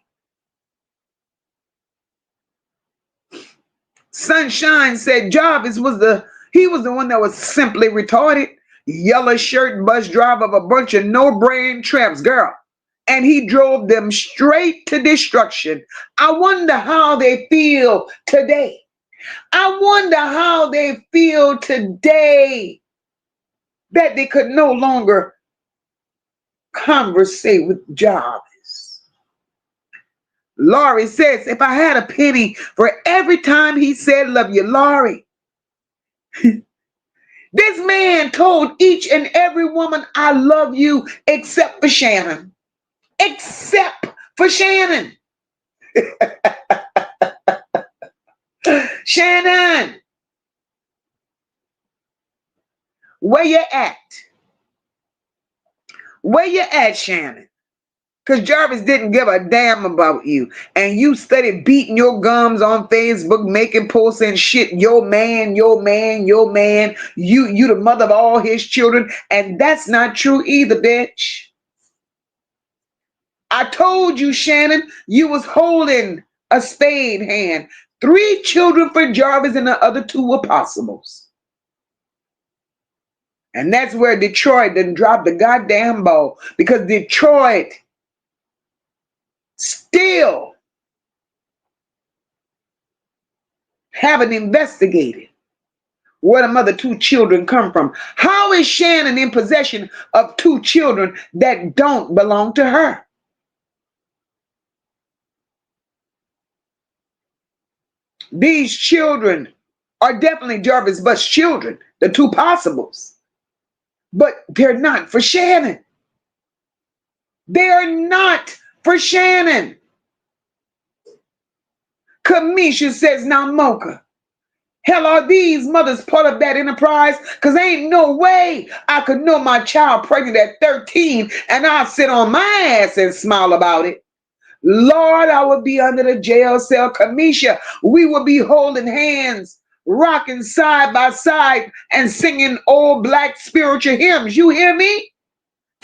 Sunshine said Jarvis was the one that was simply retarded. Yellow shirt bus driver of a bunch of no-brain tramps, girl. And he drove them straight to destruction. I wonder how they feel today. I wonder how they feel today that they could no longer conversate with Jarvis. Laurie says, if I had a penny for every time he said, love you, Laurie. This man told each and every woman, I love you, except for Shannon. Except for Shannon. Shannon, where you at? Where you at, Shannon? Because Jarvis didn't give a damn about you. And you started beating your gums on Facebook, making posts and shit. Your man. You the mother of all his children. And that's not true either, bitch. I told you, Shannon, you was holding a spade hand. 3 children for Jarvis and the other 2 were possibles. And that's where Detroit didn't drop the goddamn ball. Because Detroit still haven't investigated where the other 2 children come from. How is Shannon in possession of 2 children that don't belong to her? These children are definitely Jarvis Butts' children, the 2 possibles. But they're not for Shannon. They're not for Shannon. Kamisha says, now Moca, hell, are these mothers part of that enterprise? Because ain't no way I could know my child pregnant at 13 and I'll sit on my ass and smile about it. Lord, I would be under the jail cell. Kamisha, we would be holding hands, rocking side by side and singing old black spiritual hymns. You hear me?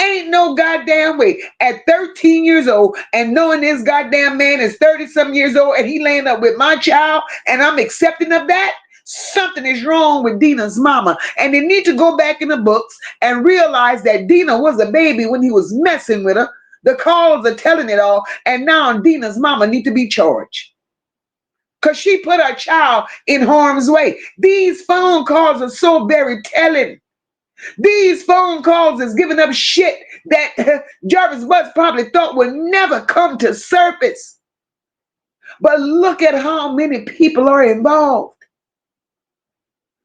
Ain't no goddamn way. At 13 years old and knowing this goddamn man is 30-something years old and he laying up with my child and I'm accepting of that, something is wrong with Dina's mama. And they need to go back in the books and realize that Dina was a baby when he was messing with her. The calls are telling it all. And now Dina's mama need to be charged. Because she put her child in harm's way. These phone calls are so very telling. These phone calls is giving up shit that Jarvis Butts probably thought would never come to surface. But look at how many people are involved.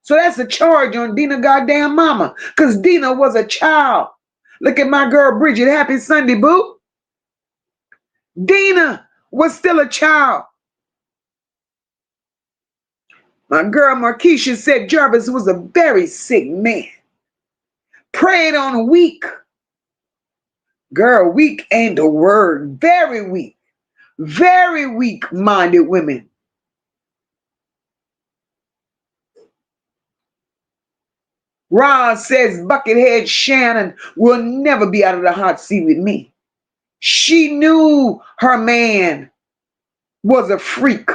So that's a charge on Dina goddamn mama. Because Dina was a child. Look at my girl Bridget. Happy Sunday, boo. Dina was still a child. My girl Markeisha said Jarvis was a very sick man. Preyed on weak. Girl, weak ain't the word. Very weak. Very weak-minded women. Roz says Buckethead Shannon will never be out of the hot seat with me. She knew her man was a freak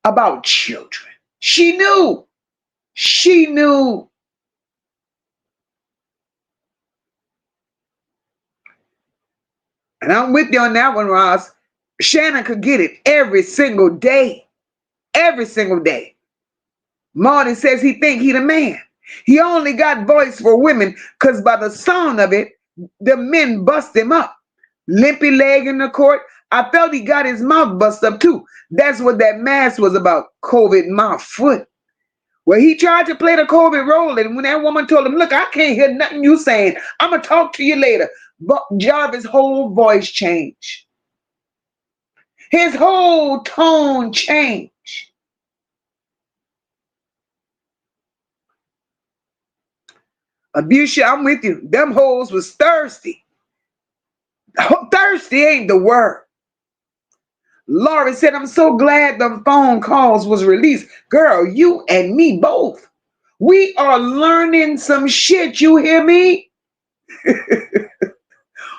about children. She knew. She knew. And I'm with you on that one, Roz. Shannon could get it every single day. Every single day. Marty says he think he the man. He only got voice for women because by the sound of it, the men bust him up. Limpy leg in the court. I felt he got his mouth bust up too. That's what that mask was about. COVID mouth foot. Well, he tried to play the COVID role, and when that woman told him, look, I can't hear nothing you saying. I'm going to talk to you later. But Jarvis' whole voice changed. His whole tone changed. Abusha, I'm with you. Them hoes was thirsty. Thirsty ain't the word. Laurie said, I'm so glad the phone calls was released. Girl, you and me both. We are learning some shit, you hear me?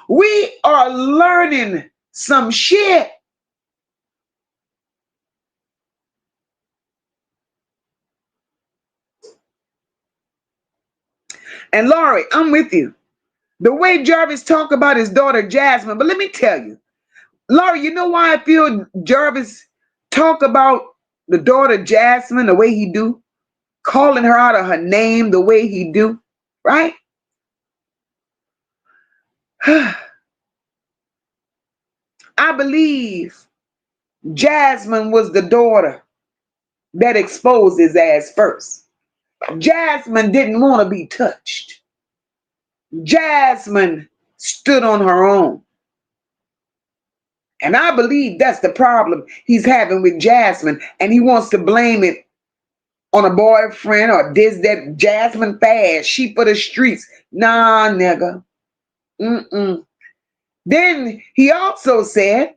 We are learning some shit. And Laurie, I'm with you. The way Jarvis talked about his daughter Jasmine, but let me tell you, Laurie, you know why I feel Jarvis talk about the daughter Jasmine the way he do? Calling her out of her name the way he do, right? I believe Jasmine was the daughter that exposed his ass first. Jasmine didn't want to be touched. Jasmine stood on her own. And I believe that's the problem he's having with Jasmine. And he wants to blame it on a boyfriend or this, that. Jasmine fast. She for the streets. Nah, nigga. Then he also said,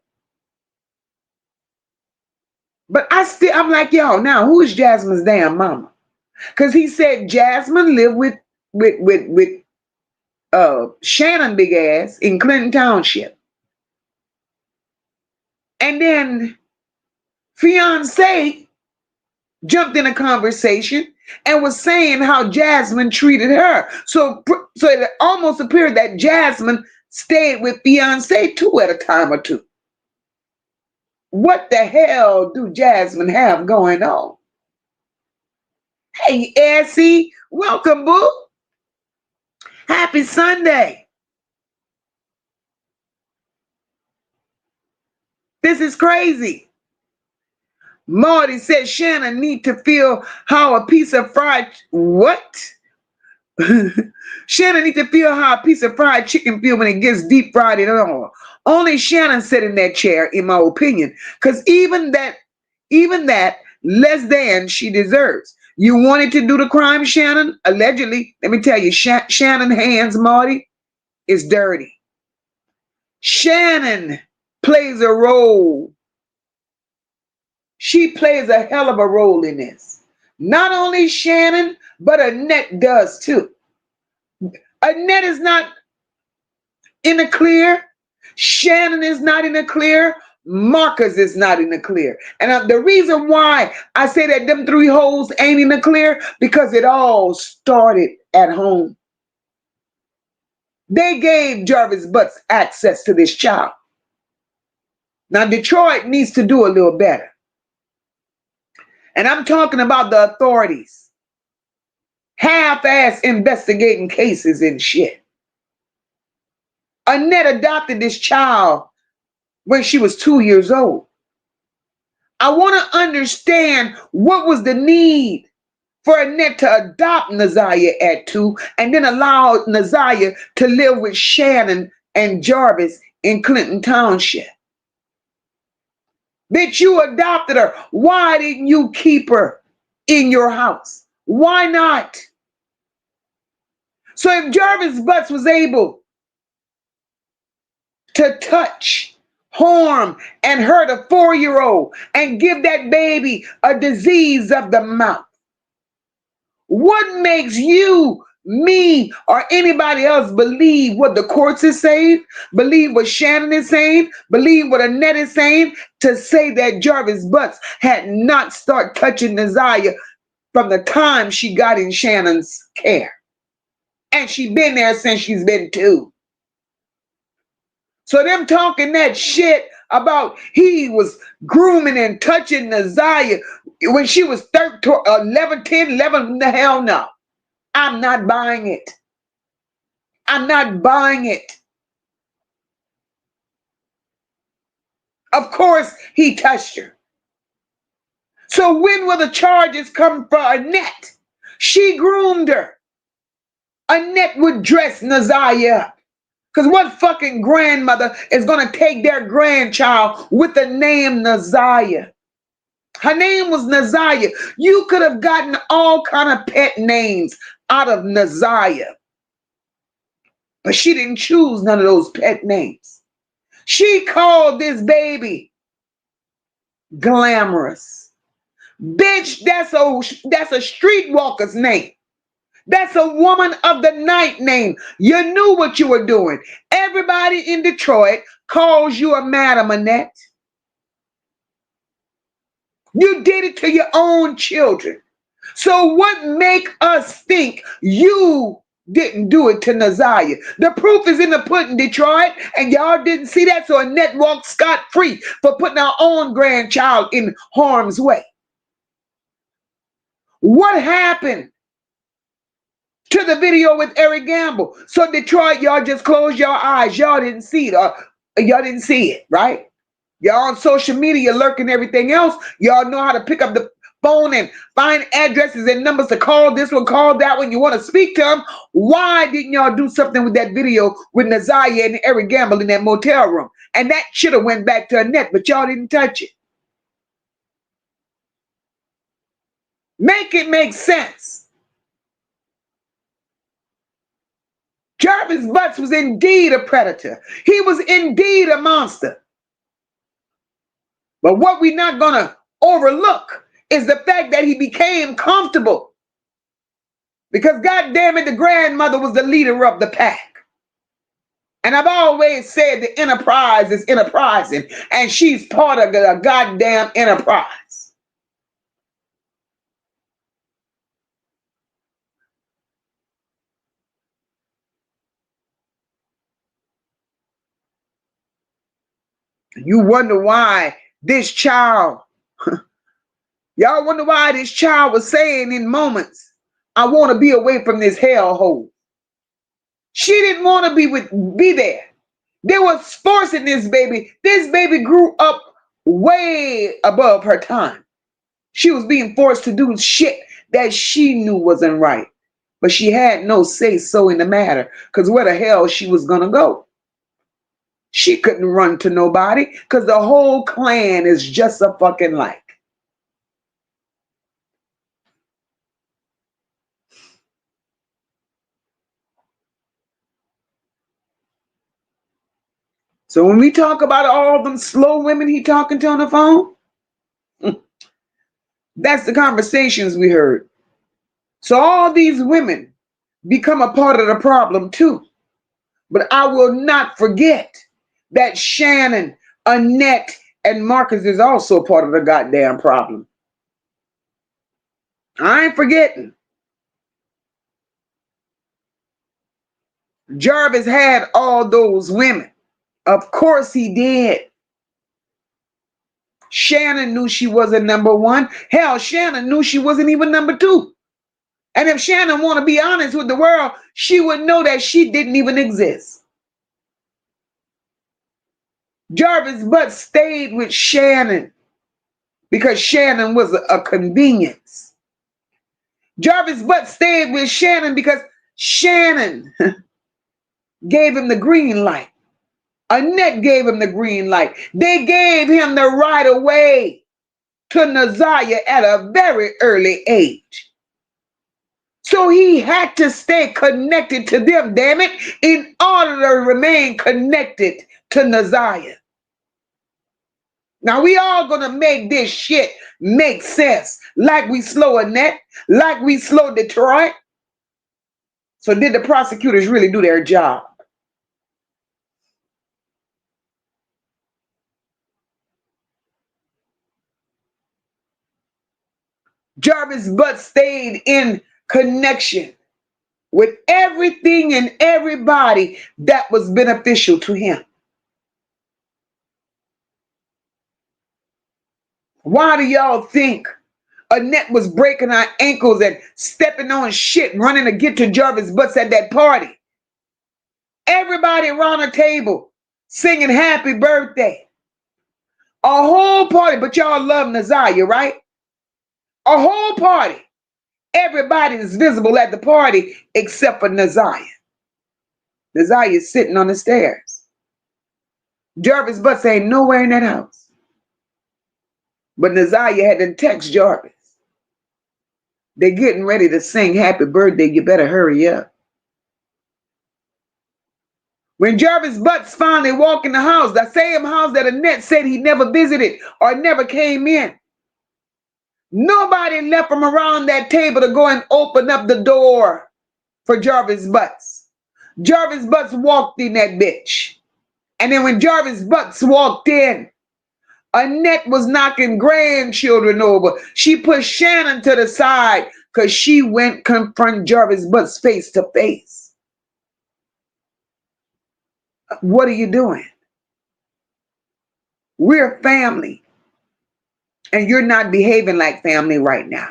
but I'm like, yo, now who is Jasmine's damn mama? Because he said Jasmine lived with Shannon big ass in Clinton Township. And then fiance jumped in a conversation and was saying how Jasmine treated her. So it almost appeared that Jasmine stayed with fiance too at a time or two. What the hell do Jasmine have going on? Hey, Essie, welcome, boo. Happy Sunday. This is crazy. Marty said Shannon need to feel how a piece of fried... What? Shannon need to feel how a piece of fried chicken feel when it gets deep fried in oil. Only Shannon sat in that chair, in my opinion. Because even that, less than she deserves. You wanted to do the crime, Shannon? Allegedly. Let me tell you, Shannon's hands, Marty, is dirty. Shannon plays a role. She plays a hell of a role in this. Not only Shannon, but Annette does too. Annette is not in the clear. Shannon is not in the clear. Marcus is not in the clear. And the reason why I say that them three hoes ain't in the clear, because it all started at home. They gave Jarvis Butts access to this child. Now, Detroit needs to do a little better. And I'm talking about the authorities. Half-ass investigating cases and shit. Annette adopted this child when she was 2 years old. I want to understand what was the need for Annette to adopt Naziyah at 2 and then allow Naziyah to live with Shannon and Jarvis in Clinton Township. Bitch, you adopted her. Why didn't you keep her in your house? Why not? So if Jarvis Butts was able to touch, harm, and hurt a 4-year-old and give that baby a disease of the mouth, what makes you, me, or anybody else believe what the courts is saying, believe what Shannon is saying, believe what Annette is saying, to say that Jarvis Butts had not started touching Naziyah from the time she got in Shannon's care? And she been there since she's been 2. So them talking that shit about he was grooming and touching Naziyah when she was 13, 11, 10, 11, the hell no. I'm not buying it. I'm not buying it. Of course he touched her. So when will the charges come for Annette? She groomed her. Annette would dress Naziyah up. Because what fucking grandmother is going to take their grandchild with the name Naziyah? Her name was Naziyah. You could have gotten all kind of pet names out of Naziyah. But she didn't choose none of those pet names. She called this baby Glamorous. Bitch, that's a streetwalker's name. That's a woman of the night name. You knew what you were doing. Everybody in Detroit calls you a Madam Annette. You did it to your own children. So what make us think you didn't do it to Naziyah? The proof is in the pudding, Detroit, and y'all didn't see that, so Annette walked scot-free for putting our own grandchild in harm's way. What happened to the video with Eric Gamble? So Detroit, y'all just closed your eyes. Y'all didn't see it. Y'all didn't see it, right? Y'all on social media lurking everything else. Y'all know how to pick up the phone and find addresses and numbers to call this one, call that one. You want to speak to them. Why didn't y'all do something with that video with Naziyah and Eric Gamble in that motel room? And that should have went back to Annette, but y'all didn't touch it. Make it make sense. Jarvis Butts was indeed a predator. He was indeed a monster. But what we're not going to overlook is the fact that he became comfortable. Because goddamn it, the grandmother was the leader of the pack. And I've always said the enterprise is enterprising, and she's part of the goddamn enterprise. You wonder why this child, y'all wonder why this child was saying in moments, I want to be away from this hellhole. She didn't want to be there. They were forcing this baby. This baby grew up way above her time. She was being forced to do shit that she knew wasn't right. But she had no say-so in the matter, because where the hell she was going to go? She couldn't run to nobody because the whole clan is just a fucking like. So when we talk about all them slow women he talking to on the phone, that's the conversations we heard. So all these women become a part of the problem too. But I will not forget that Shannon, Annette, and Marcus is also part of the goddamn problem. I ain't forgetting. Jarvis had all those women. Of course he did. Shannon knew she wasn't number one. Hell, Shannon knew she wasn't even number two. And if Shannon want to be honest with the world, she would know that she didn't even exist. Jarvis Butts stayed with Shannon because Shannon was a convenience. Jarvis Butts stayed with Shannon because Shannon gave him the green light. Annette gave him the green light. They gave him the right of way to Naziyah at a very early age. So he had to stay connected to them, damn it, in order to remain connected to Naziyah. Now we all gonna make this shit make sense. Like we slow Annette, like we slow Detroit. So did the prosecutors really do their job? Jarvis Butts stayed in connection with everything and everybody that was beneficial to him. Why do y'all think Annette was breaking her ankles and stepping on shit, running to get to Jarvis Butts at that party? Everybody around the table singing happy birthday. A whole party, but y'all love Naziyah, right? A whole party. Everybody is visible at the party except for Naziyah. Naziyah is sitting on the stairs. Jarvis Butts ain't nowhere in that house. But Naziyah had to text Jarvis. They're getting ready to sing happy birthday. You better hurry up. When Jarvis Butts finally walked in the house, the same house that Annette said he never visited or never came in, nobody left from around that table to go and open up the door for Jarvis Butts. Jarvis Butts walked in that bitch. And then when Jarvis Butts walked in, Annette was knocking grandchildren over. She put Shannon to the side because she went confront Jarvis Butts face to face. What are you doing? We're family. And you're not behaving like family right now.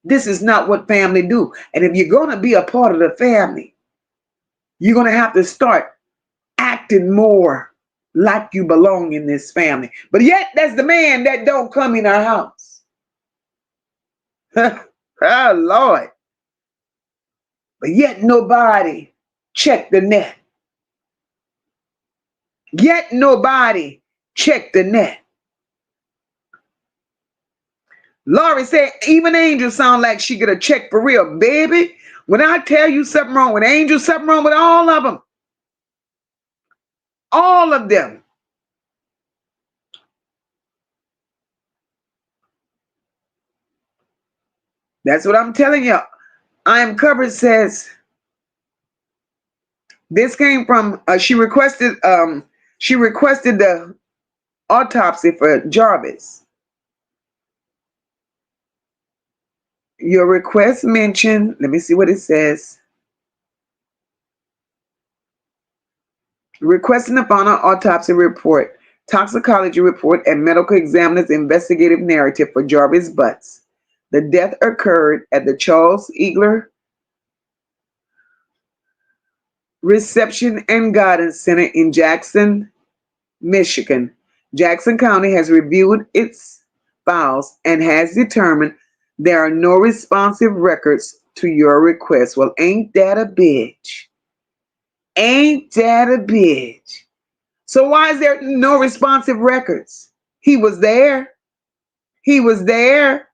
This is not what family do. And if you're going to be a part of the family, you're going to have to start acting more like you belong in this family. But yet, that's the man that don't come in our house. Oh, Lord. But yet, nobody checked the net. Yet, nobody checked the net. Laurie said, even Angel sound like she get a check for real. Baby, when I tell you something wrong with Angel, something wrong with all of them. All of them. That's what I'm telling you. I Am Covered says, this came from, she requested the autopsy for Jarvis. Your request mentioned, let me see what it says. Requesting the final autopsy report, toxicology report, and medical examiner's investigative narrative for Jarvis Butts. The death occurred at the Charles Eagler Reception and Guidance Center in Jackson, Michigan. Jackson County has reviewed its files and has determined there are no responsive records to your request. Well, ain't that a bitch? Ain't that a bitch? So why is there no responsive records? He was there. He was there.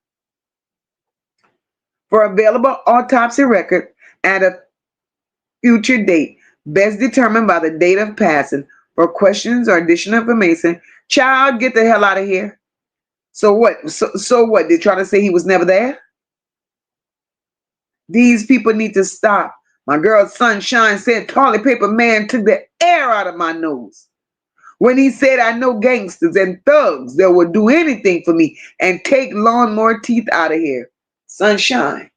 For available autopsy record at a future date, best determined by the date of passing. For questions or additional information, child, get the hell out of here. So what? So what? They're trying to say he was never there? These people need to stop. My girl Sunshine said toilet paper man took the air out of my nose when he said, I know gangsters and thugs that will do anything for me and take lawnmower teeth out of here. Sunshine.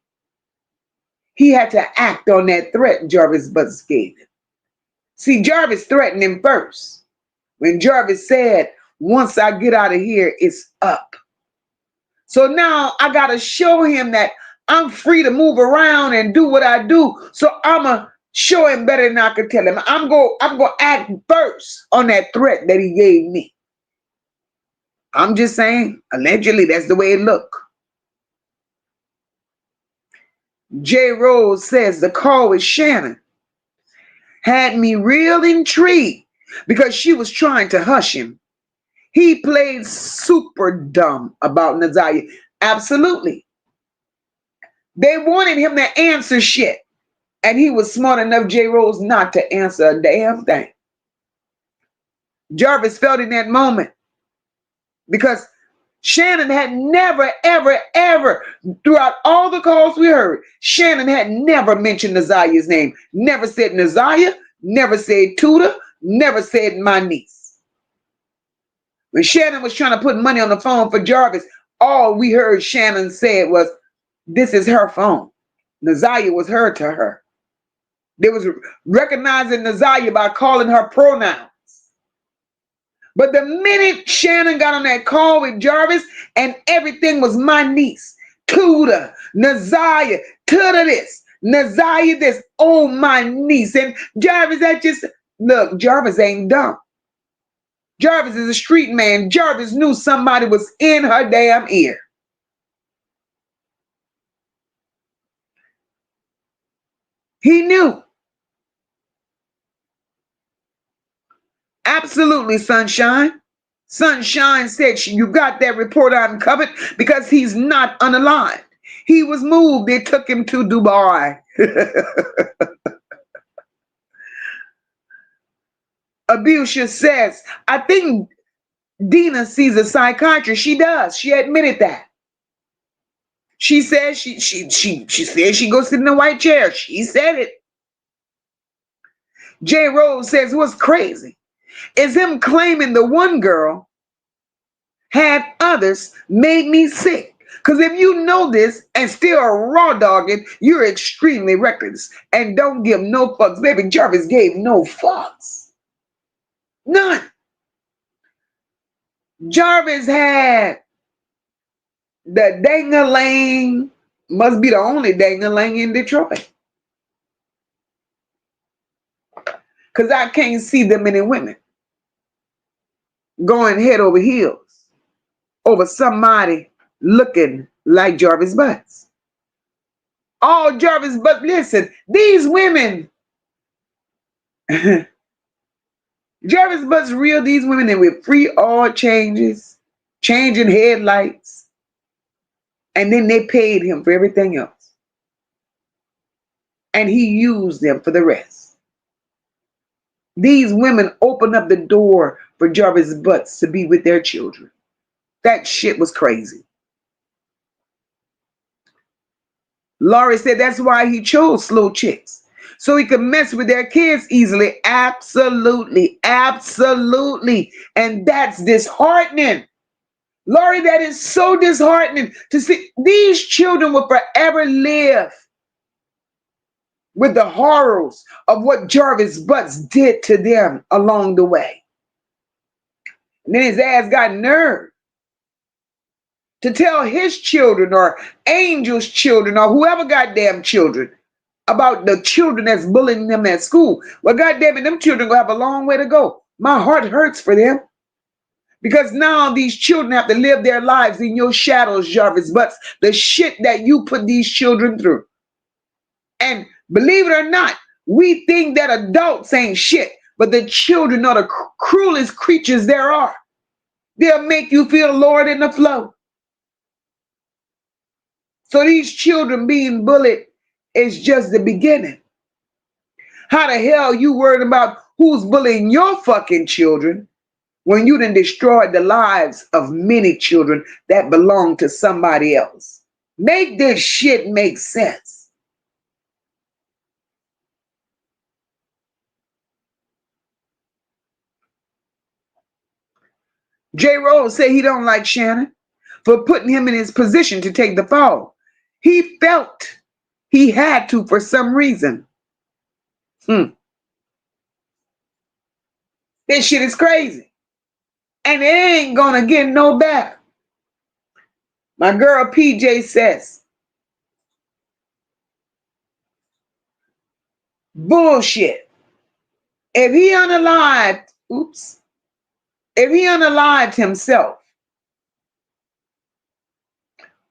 He had to act on that threat Jarvis Butts gave him. See, Jarvis threatened him first. When Jarvis said, once I get out of here, it's up. So now I got to show him that I'm free to move around and do what I do. So I'm going to show him better than I could tell him. I'm going to act first on that threat that he gave me. I'm just saying, allegedly, that's the way it looked. J. Rose says the call with Shannon had me real intrigued because she was trying to hush him. He played super dumb about Naziyah. Absolutely. They wanted him to answer shit. And he was smart enough, J. Rose, not to answer a damn thing. Jarvis felt in that moment because Shannon had never, ever, ever, throughout all the calls we heard, Shannon had never mentioned Naziyah's name. Never said Naziyah, never said Tudor, never said my niece. When Shannon was trying to put money on the phone for Jarvis, all we heard Shannon said was, this is her phone. Naziyah was her to her. They was recognizing Naziyah by calling her pronouns. But the minute Shannon got on that call with Jarvis and everything was my niece, Tudor, Naziyah, Tudor this, Naziyah this, oh my niece. And Jarvis, that just, look, Jarvis ain't dumb. Jarvis is a street man. Jarvis knew somebody was in her damn ear. He knew. Absolutely, Sunshine. Sunshine said, you got that report uncovered because he's not unalive. He was moved. They took him to Dubai. Abusha says, I think Dina sees a psychiatrist. She does. She admitted that. She said she said she goes sit in a white chair. She said it. J. Rose says, what's crazy is him claiming the one girl had others made me sick. Because if you know this and still raw dogging, you're extremely reckless and don't give no fucks. Baby, Jarvis gave no fucks. None. Jarvis had the dang-a-lang, must be the only dang-a-lang in Detroit. Because I can't see them many women going head over heels over somebody looking like Jarvis Butts. All Jarvis Butts, listen, these women, Jarvis Butts reeled these women in with free oil changes, changing headlights, and then they paid him for everything else. And he used them for the rest. These women opened up the door for Jarvis Butts to be with their children. That shit was crazy. Laurie said that's why he chose slow chicks, so he could mess with their kids easily. Absolutely, absolutely. And that's disheartening. Laurie, that is so disheartening to see. These children will forever live with the horrors of what Jarvis Butts did to them along the way. And then his ass got nerve to tell his children or Angel's children or whoever goddamn children about the children that's bullying them at school. Well, goddamn it, them children gonna have a long way to go. My heart hurts for them. Because now these children have to live their lives in your shadows, Jarvis Butts. The shit that you put these children through. And believe it or not, we think that adults ain't shit, but the children are the cruelest creatures there are. They'll make you feel lower than the flow. So these children being bullied is just the beginning. How the hell you worried about who's bullying your fucking children when you done destroyed the lives of many children that belong to somebody else? Make this shit make sense. J. Rose said he don't like Shannon for putting him in his position to take the fall. He felt he had to for some reason. This shit is crazy. And it ain't gonna get no better. My girl PJ says, bullshit. If he unalived, if he unalived himself,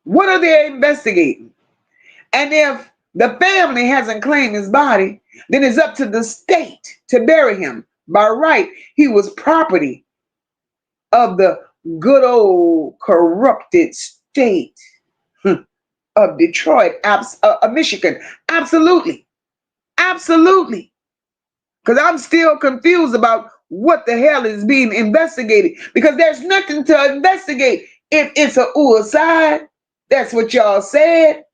what are they investigating? And if the family hasn't claimed his body, then it's up to the state to bury him. By right, he was property of the good old corrupted state of Detroit, Michigan. Absolutely. Absolutely. Because I'm still confused about what the hell is being investigated. Because there's nothing to investigate if it's a suicide. That's what y'all said.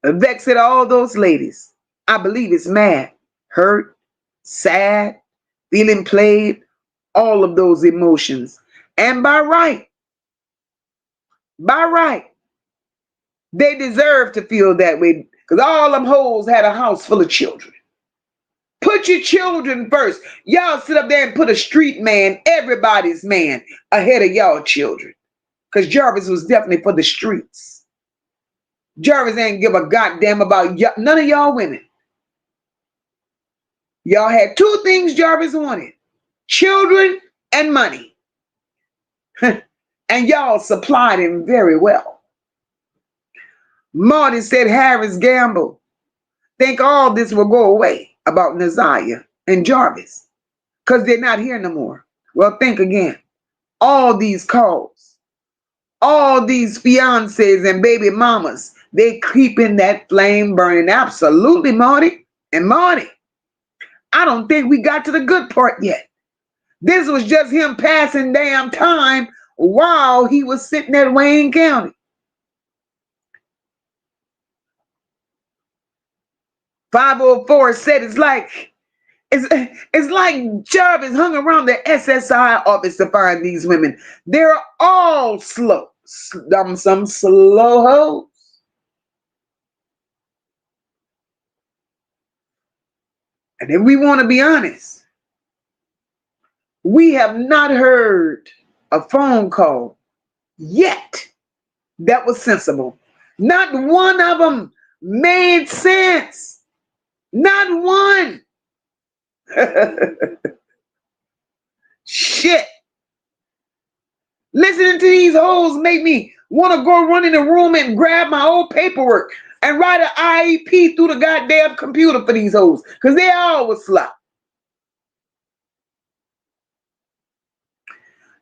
Vexed at all those ladies. I believe it's mad, hurt, sad, feeling played, all of those emotions. And by right, they deserve to feel that way because all them hoes had a house full of children. Put your children first. Y'all sit up there and put a street man, everybody's man, ahead of y'all children. Because Jarvis was definitely for the streets. Jarvis ain't give a goddamn about none of y'all women. Y'all had two things Jarvis wanted: children and money. And y'all supplied him very well. Marty said Harris gambled. Think all this will go away about Naziyah and Jarvis because they're not here no more. Well, think again. All these calls, all these fiancés and baby mamas, they keeping that flame burning. Absolutely, Marty. And Marty, I don't think we got to the good part yet. This was just him passing damn time while he was sitting at Wayne County. "504 said it's like Jarvis hung around the SSI office to find these women. They're all slow. Some slow hoes. And if we want to be honest, we have not heard a phone call yet that was sensible. Not one of them made sense. Not one. Shit. Listening to these hoes make me want to go run in the room and grab my old paperwork and write an IEP through the goddamn computer for these hoes. Because they always slop.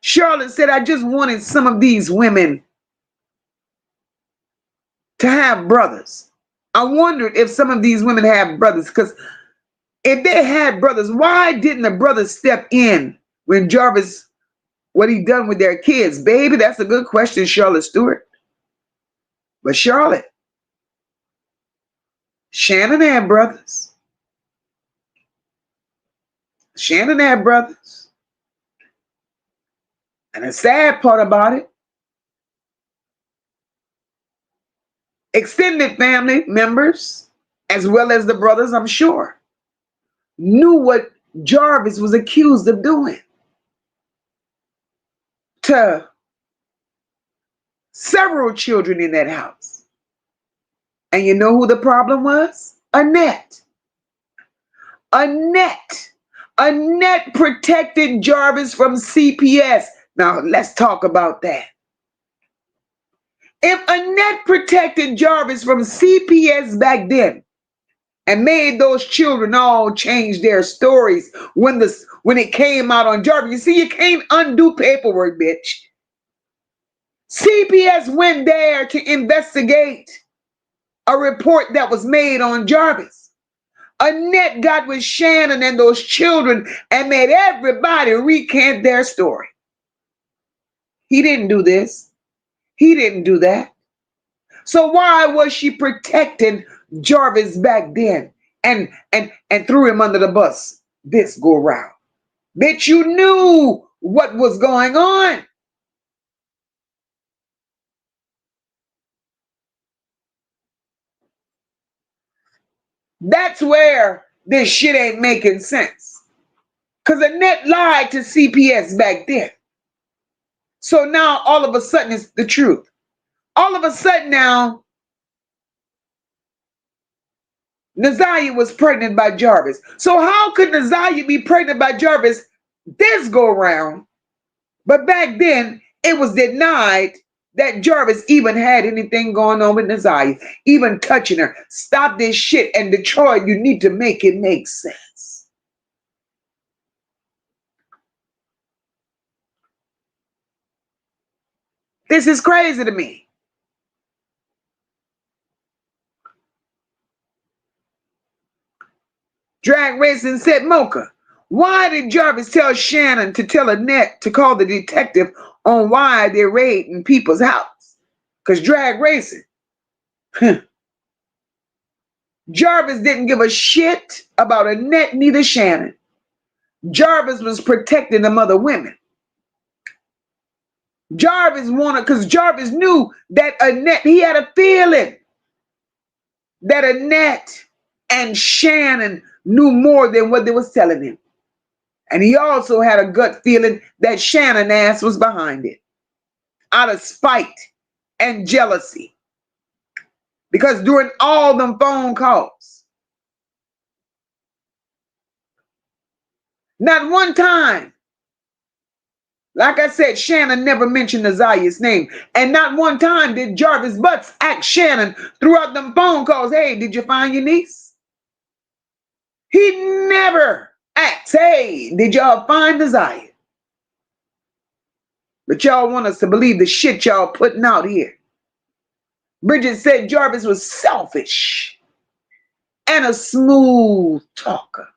Charlotte said, I just wanted some of these women to have brothers. I wondered if some of these women have brothers. Because if they had brothers, why didn't the brothers step in when Jarvis, what he done with their kids? Baby, that's a good question, Charlotte Stewart. But Charlotte, Shannon had brothers. Shannon had brothers. And the sad part about it, extended family members, as well as the brothers, I'm sure, knew what Jarvis was accused of doing to several children in that house. And you know who the problem was? Annette. Annette protected Jarvis from CPS. Now, let's talk about that. If Annette protected Jarvis from CPS back then and made those children all change their stories when it came out on Jarvis, you see, you can't undo paperwork, bitch. CPS went there to investigate a report that was made on Jarvis. Annette got with Shannon and those children and made everybody recant their story. He didn't do this. He didn't do that. So why was she protecting Jarvis back then and threw him under the bus this go round? Bitch, you knew what was going on. That's where this shit ain't making sense. Because Annette lied to CPS back then. So now all of a sudden it's the truth. All of a sudden now, Naziyah was pregnant by Jarvis. So how could Naziyah be pregnant by Jarvis this go round? But back then it was denied that Jarvis even had anything going on with Naziyah, even touching her. Stop this shit. And Detroit, you need to make it make sense. This is crazy to me. Drag Racing said, Moca, why did Jarvis tell Shannon to tell Annette to call the detective on why they're raiding people's house? Because Drag Racing, Jarvis didn't give a shit about Annette, neither Shannon. Jarvis was protecting them other women. Jarvis wanted, because Jarvis knew that Annette, he had a feeling that Annette and Shannon knew more than what they was telling him. And he also had a gut feeling that Shannon ass was behind it, out of spite and jealousy. Because during all them phone calls, not one time, like I said, Shannon never mentioned Naziyah's name. And not one time did Jarvis Butts ask Shannon throughout them phone calls, hey, did you find your niece? He never asked, hey, did y'all find Naziyah? But y'all want us to believe the shit y'all putting out here. Bridget said Jarvis was selfish and a smooth talker.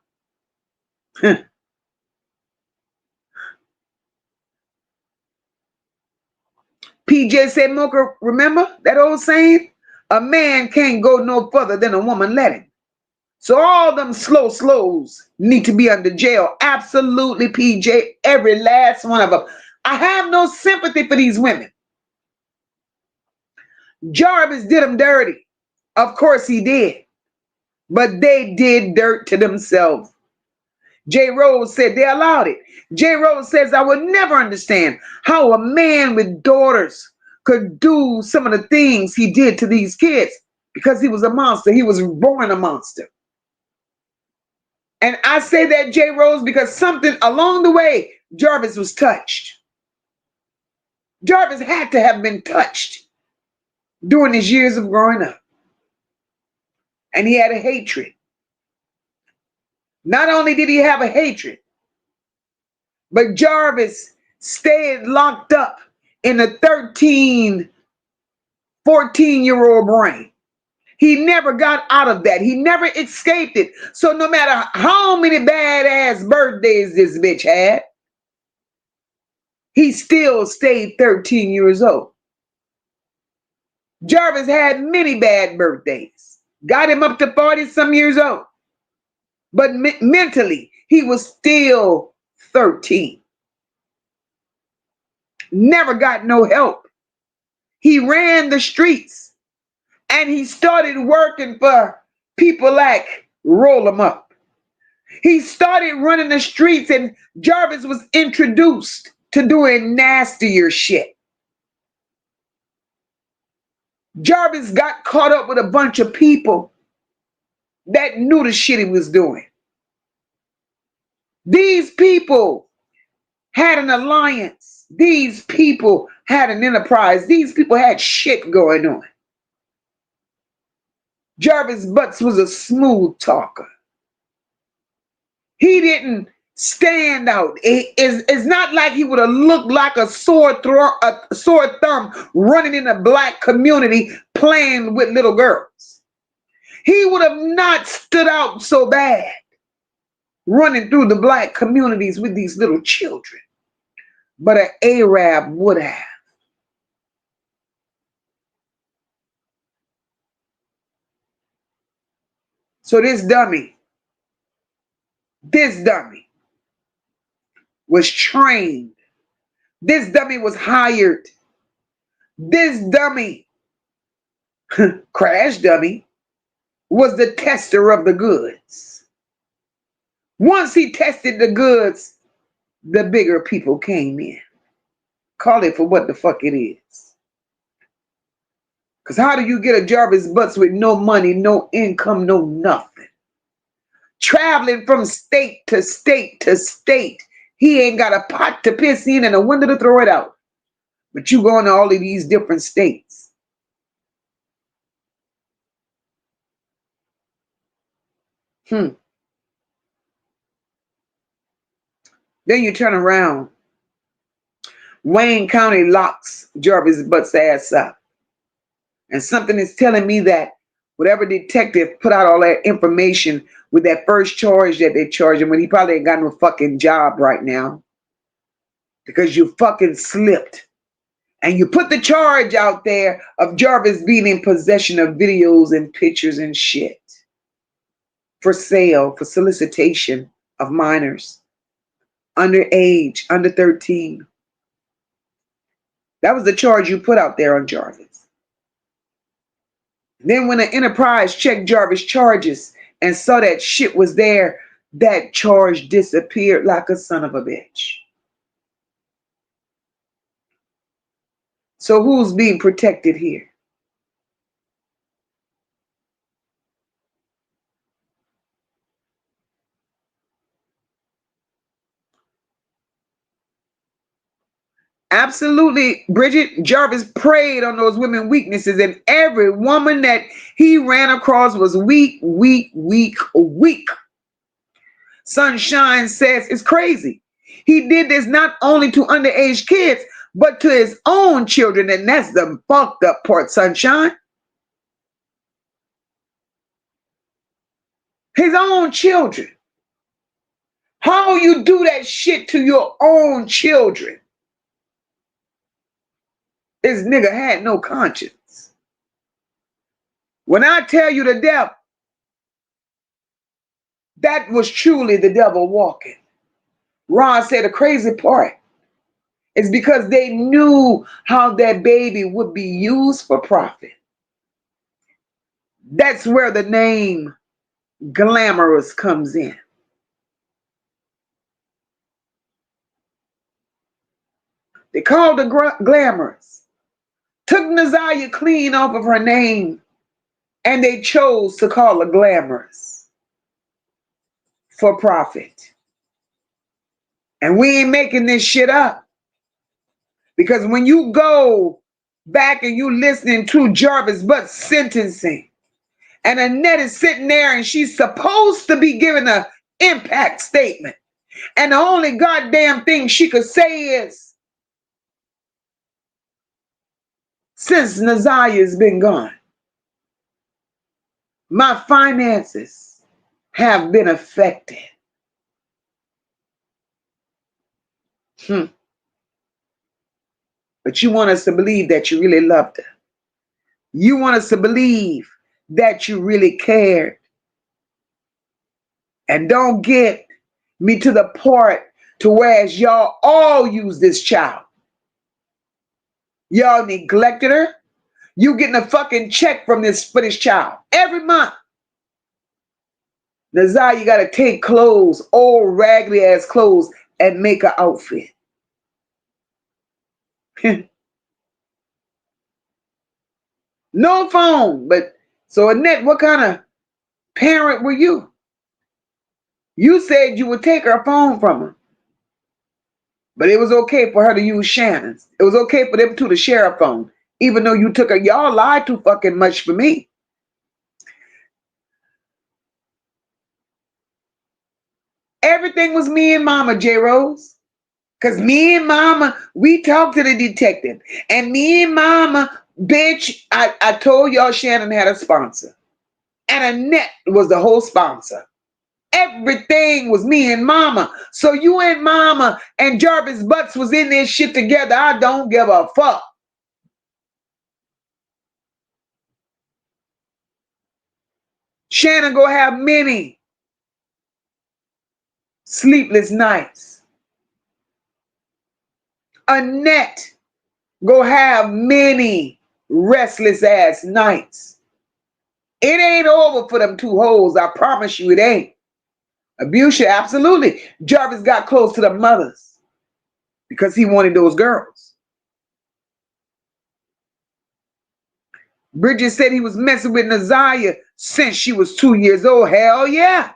PJ said, Mocha, remember that old saying? A man can't go no further than a woman let him. So all them slows need to be under jail. Absolutely, PJ, every last one of them. I have no sympathy for these women. Jarvis did them dirty. Of course he did. But they did dirt to themselves. J. Rose said they allowed it. J. Rose says, I would never understand how a man with daughters could do some of the things he did to these kids because he was a monster. He was born a monster. And I say that, J. Rose, because something along the way, Jarvis was touched. Jarvis had to have been touched during his years of growing up. And he had a hatred. Not only did he have a hatred, but Jarvis stayed locked up in a 13, 14-year-old brain. He never got out of that. He never escaped it. So no matter how many badass birthdays this bitch had, he still stayed 13 years old. Jarvis had many bad birthdays. Got him up to 40-some years old. But mentally, he was still 13. Never got no help. He ran the streets and he started working for people like Roll 'em Up. He started running the streets and Jarvis was introduced to doing nastier shit. Jarvis got caught up with a bunch of people that knew the shit he was doing. These people had an alliance. These people had an enterprise. These people had shit going on. Jarvis Butts was a smooth talker. He didn't stand out. It's not like he would have looked like a sore thumb running in a black community playing with little girls. He would have not stood out so bad running through the black communities with these little children. But an Arab would have. So this dummy was trained. This dummy was hired. This dummy, crash dummy, was the tester of the goods. Once he tested the goods, the bigger people came in. Call it for what the fuck it is. Because how do you get a Jarvis Butts with no money, no income, no nothing? Traveling from state to state to state. He ain't got a pot to piss in and a window to throw it out. But you go into all of these different states. Then you turn around. Wayne County locks Jarvis Butts' ass up. And something is telling me that whatever detective put out all that information with that first charge that they charged him with, he probably ain't got no fucking job right now. Because you fucking slipped. And you put the charge out there of Jarvis being in possession of videos and pictures and shit. For sale, for solicitation of minors. Underage, under 13. That was the charge you put out there on Jarvis. Then when the Enterprise checked Jarvis' charges and saw that shit was there, that charge disappeared like a son of a bitch. So who's being protected here? Absolutely, Bridget. Jarvis preyed on those women's weaknesses, and every woman that he ran across was weak, weak, weak, weak. Sunshine says it's crazy. He did this not only to underage kids, but to his own children, and that's the fucked up part, Sunshine. His own children. How you do that shit to your own children? This nigga had no conscience. When I tell you the devil, that was truly the devil walking. Ron said the crazy part is because they knew how that baby would be used for profit. That's where the name glamorous comes in. They called her glamorous. Took Naziyah clean off of her name, and they chose to call her glamorous for profit. And we ain't making this shit up. Because when you go back and you listening to Jarvis Butts sentencing, and Annette is sitting there and she's supposed to be giving an impact statement, and the only goddamn thing she could say is, since Naziyah's been gone, my finances have been affected. But you want us to believe that you really loved her. You want us to believe that you really cared. And don't get me to the part to whereas y'all all use this child. Y'all neglected her. You getting a fucking check for this child every month. Naziyah, you got to take clothes, old raggedy ass clothes, and make an outfit. No phone. But so Annette, what kind of parent were you? You said you would take her phone from her. But it was okay for her to use Shannon's. It was okay for them two to share a phone. Even though you took her, y'all lied too fucking much for me. Everything was me and Mama, J. Rose. Because me and Mama, we talked to the detective. And me and Mama, bitch, I told y'all Shannon had a sponsor. And Annette was the whole sponsor. Everything was me and Mama. So you and Mama and Jarvis Butts was in this shit together. I don't give a fuck. Shannon gonna have many sleepless nights. Annette gonna have many restless ass nights. It ain't over for them two hoes. I promise you it ain't. Abuse, absolutely. Jarvis got close to the mothers because he wanted those girls. Bridget said he was messing with Naziyah since she was 2 years old. Hell yeah.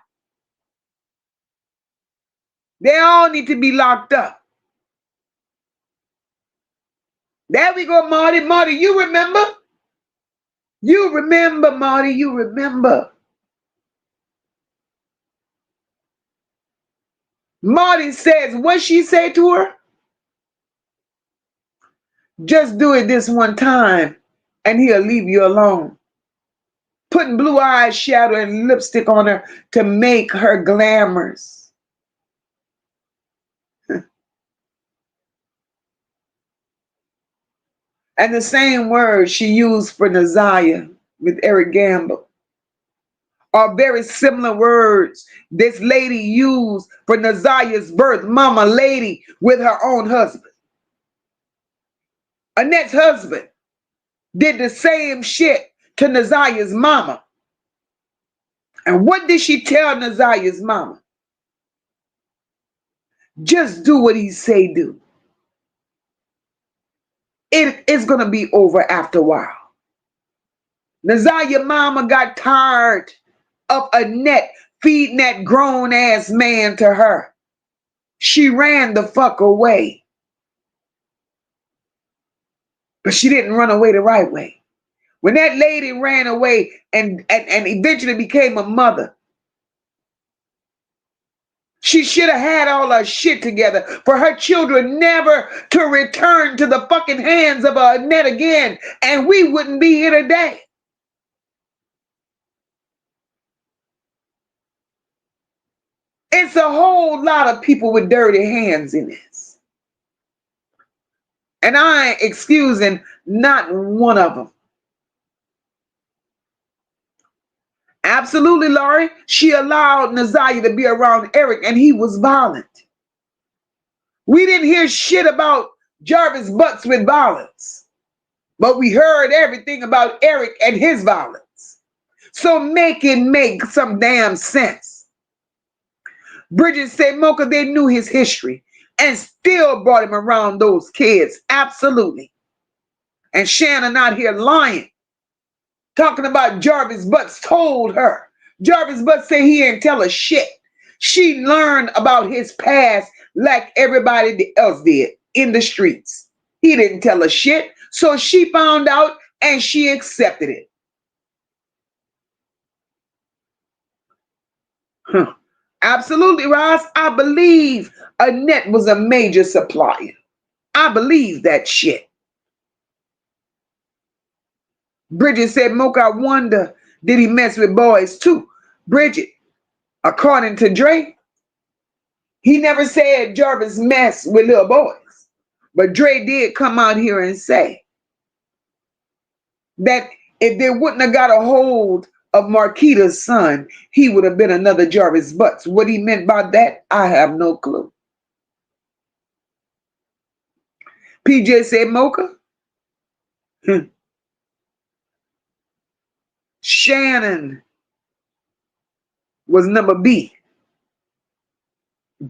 They all need to be locked up. There we go, Marty. Marty, you remember? You remember, Marty, you remember. Marty says, what she say to her? Just do it this one time and he'll leave you alone. Putting blue eyes shadow and lipstick on her to make her glamorous. And the same words she used for Naziyah with Eric Gamble are very similar words this lady used for Naziyah's birth mama lady with her own husband. Annette's husband did the same shit to Naziyah's mama. And what did she tell Naziyah's mama? Just do what he say do. It is going to be over after a while. Naziyah's mama got tired of Annette feeding that grown ass man to her. She ran the fuck away. But she didn't run away the right way. When that lady ran away and eventually became a mother, she should have had all her shit together for her children never to return to the fucking hands of Annette again, and we wouldn't be here today. It's a whole lot of people with dirty hands in this. And I ain't excusing not one of them. Absolutely, Laurie. She allowed Naziyah to be around Eric and he was violent. We didn't hear shit about Jarvis Butts with violence, but we heard everything about Eric and his violence. So make it make some damn sense. Bridget said Moca, they knew his history and still brought him around those kids. Absolutely. And Shannon out here lying, talking about Jarvis Butts told her. Jarvis Butts said he didn't tell her shit. She learned about his past like everybody else did in the streets. He didn't tell her shit. So she found out and she accepted it. Absolutely, Ross. I believe Annette was a major supplier. I believe that shit. Bridget said, Moca, I wonder, did he mess with boys too? Bridget, according to Dre, he never said Jarvis messed with little boys. But Dre did come out here and say that if they wouldn't have got a hold of Marquita's son, he would have been another Jarvis Butts. What he meant by that, I have no clue. PJ said, Moca, Shannon was number B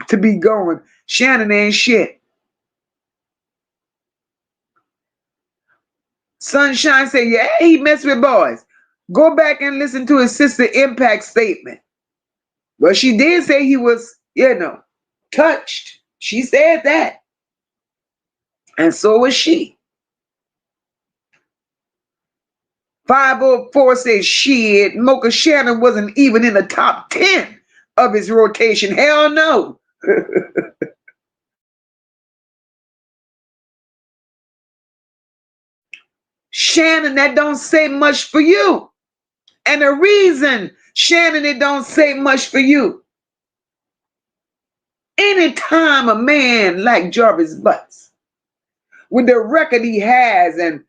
to be going. Shannon ain't shit. Sunshine said, yeah, he messed with boys. Go back and listen to his sister Impact statement. Well, she did say he was, touched. She said that. And so was she. 504 says, shit, Mocha Shannon wasn't even in the top 10 of his rotation. Hell no. Shannon, that don't say much for you. And the reason, Shannon, it don't say much for you. Anytime a man like Jarvis Butts, with the record he has and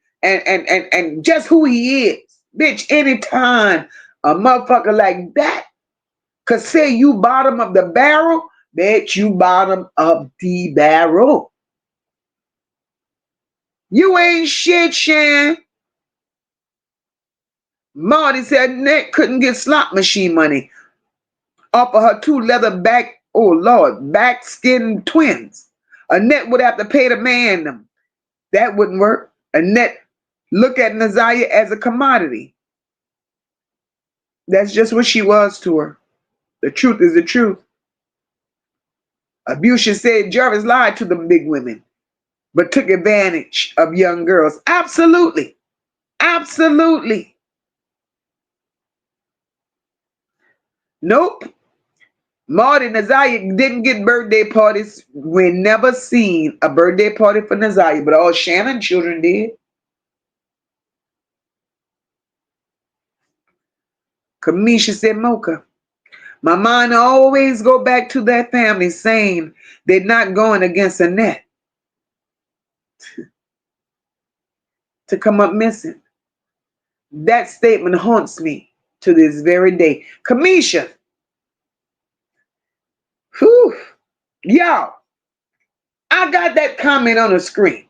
just who he is, bitch, anytime a motherfucker like that could say you bottom of the barrel, bitch, you bottom of the barrel. You ain't shit, Shan. Marty said Annette couldn't get slot machine money off of her 2 leather back, oh Lord, back skin twins. Annette would have to pay the man them. That wouldn't work. Annette look at Naziyah as a commodity. That's just what she was to her. The truth is the truth. Abusha said Jarvis lied to them big women. but took advantage of young girls. Absolutely. Absolutely. Nope. Marty and Naziyah didn't get birthday parties. We never seen a birthday party for Naziyah, but all Shannon children did. Kamisha said, Moca, my mind always go back to that family saying they're not going against Annette to come up missing. That statement haunts me to this very day. Kamisha, whew, y'all, I got that comment on the screen.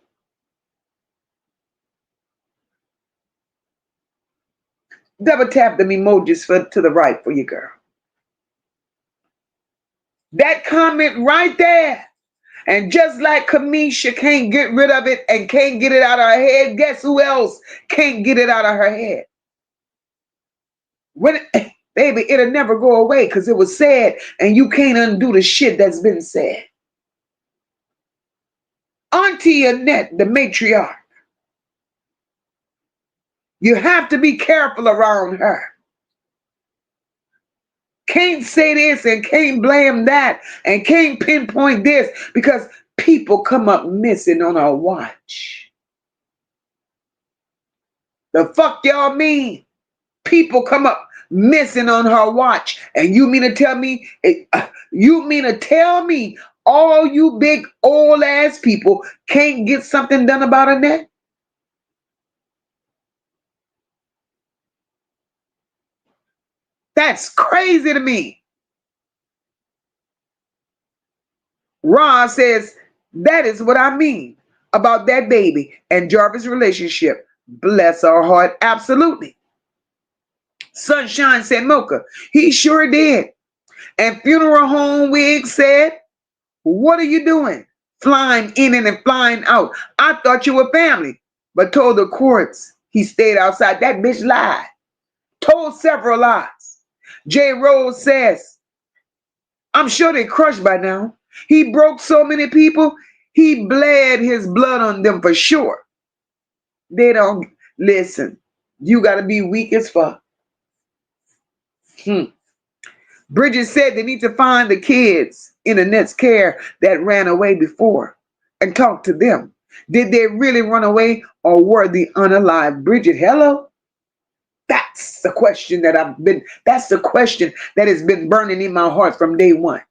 Double tap them emojis to the right for you, girl. That comment right there. And just like Kamisha can't get rid of it and can't get it out of her head, guess who else can't get it out of her head? Baby, it'll never go away because it was said, and you can't undo the shit that's been said. Auntie Annette, the matriarch, you have to be careful around her. Can't say this and can't blame that and can't pinpoint this because people come up missing on our watch. The fuck y'all mean? People come up missing on her watch, and you mean to tell me? All you big old ass people can't get something done about Annette? That's crazy to me. Ron says, that is what I mean about that baby and Jarvis' relationship. Bless our heart. Absolutely. Sunshine said, Moca, he sure did. And Funeral Home Wig said, what are you doing? Flying in and flying out. I thought you were family, but told the courts he stayed outside. That bitch lied. Told several lies. J. Rose says, I'm sure they're crushed by now. He broke so many people, he bled his blood on them for sure. They don't listen. You got to be weak as fuck. Bridget said they need to find the kids in Annette's care that ran away before and talk to them. Did they really run away or were they unalive? Bridget, hello? That's the question that has been burning in my heart from day one.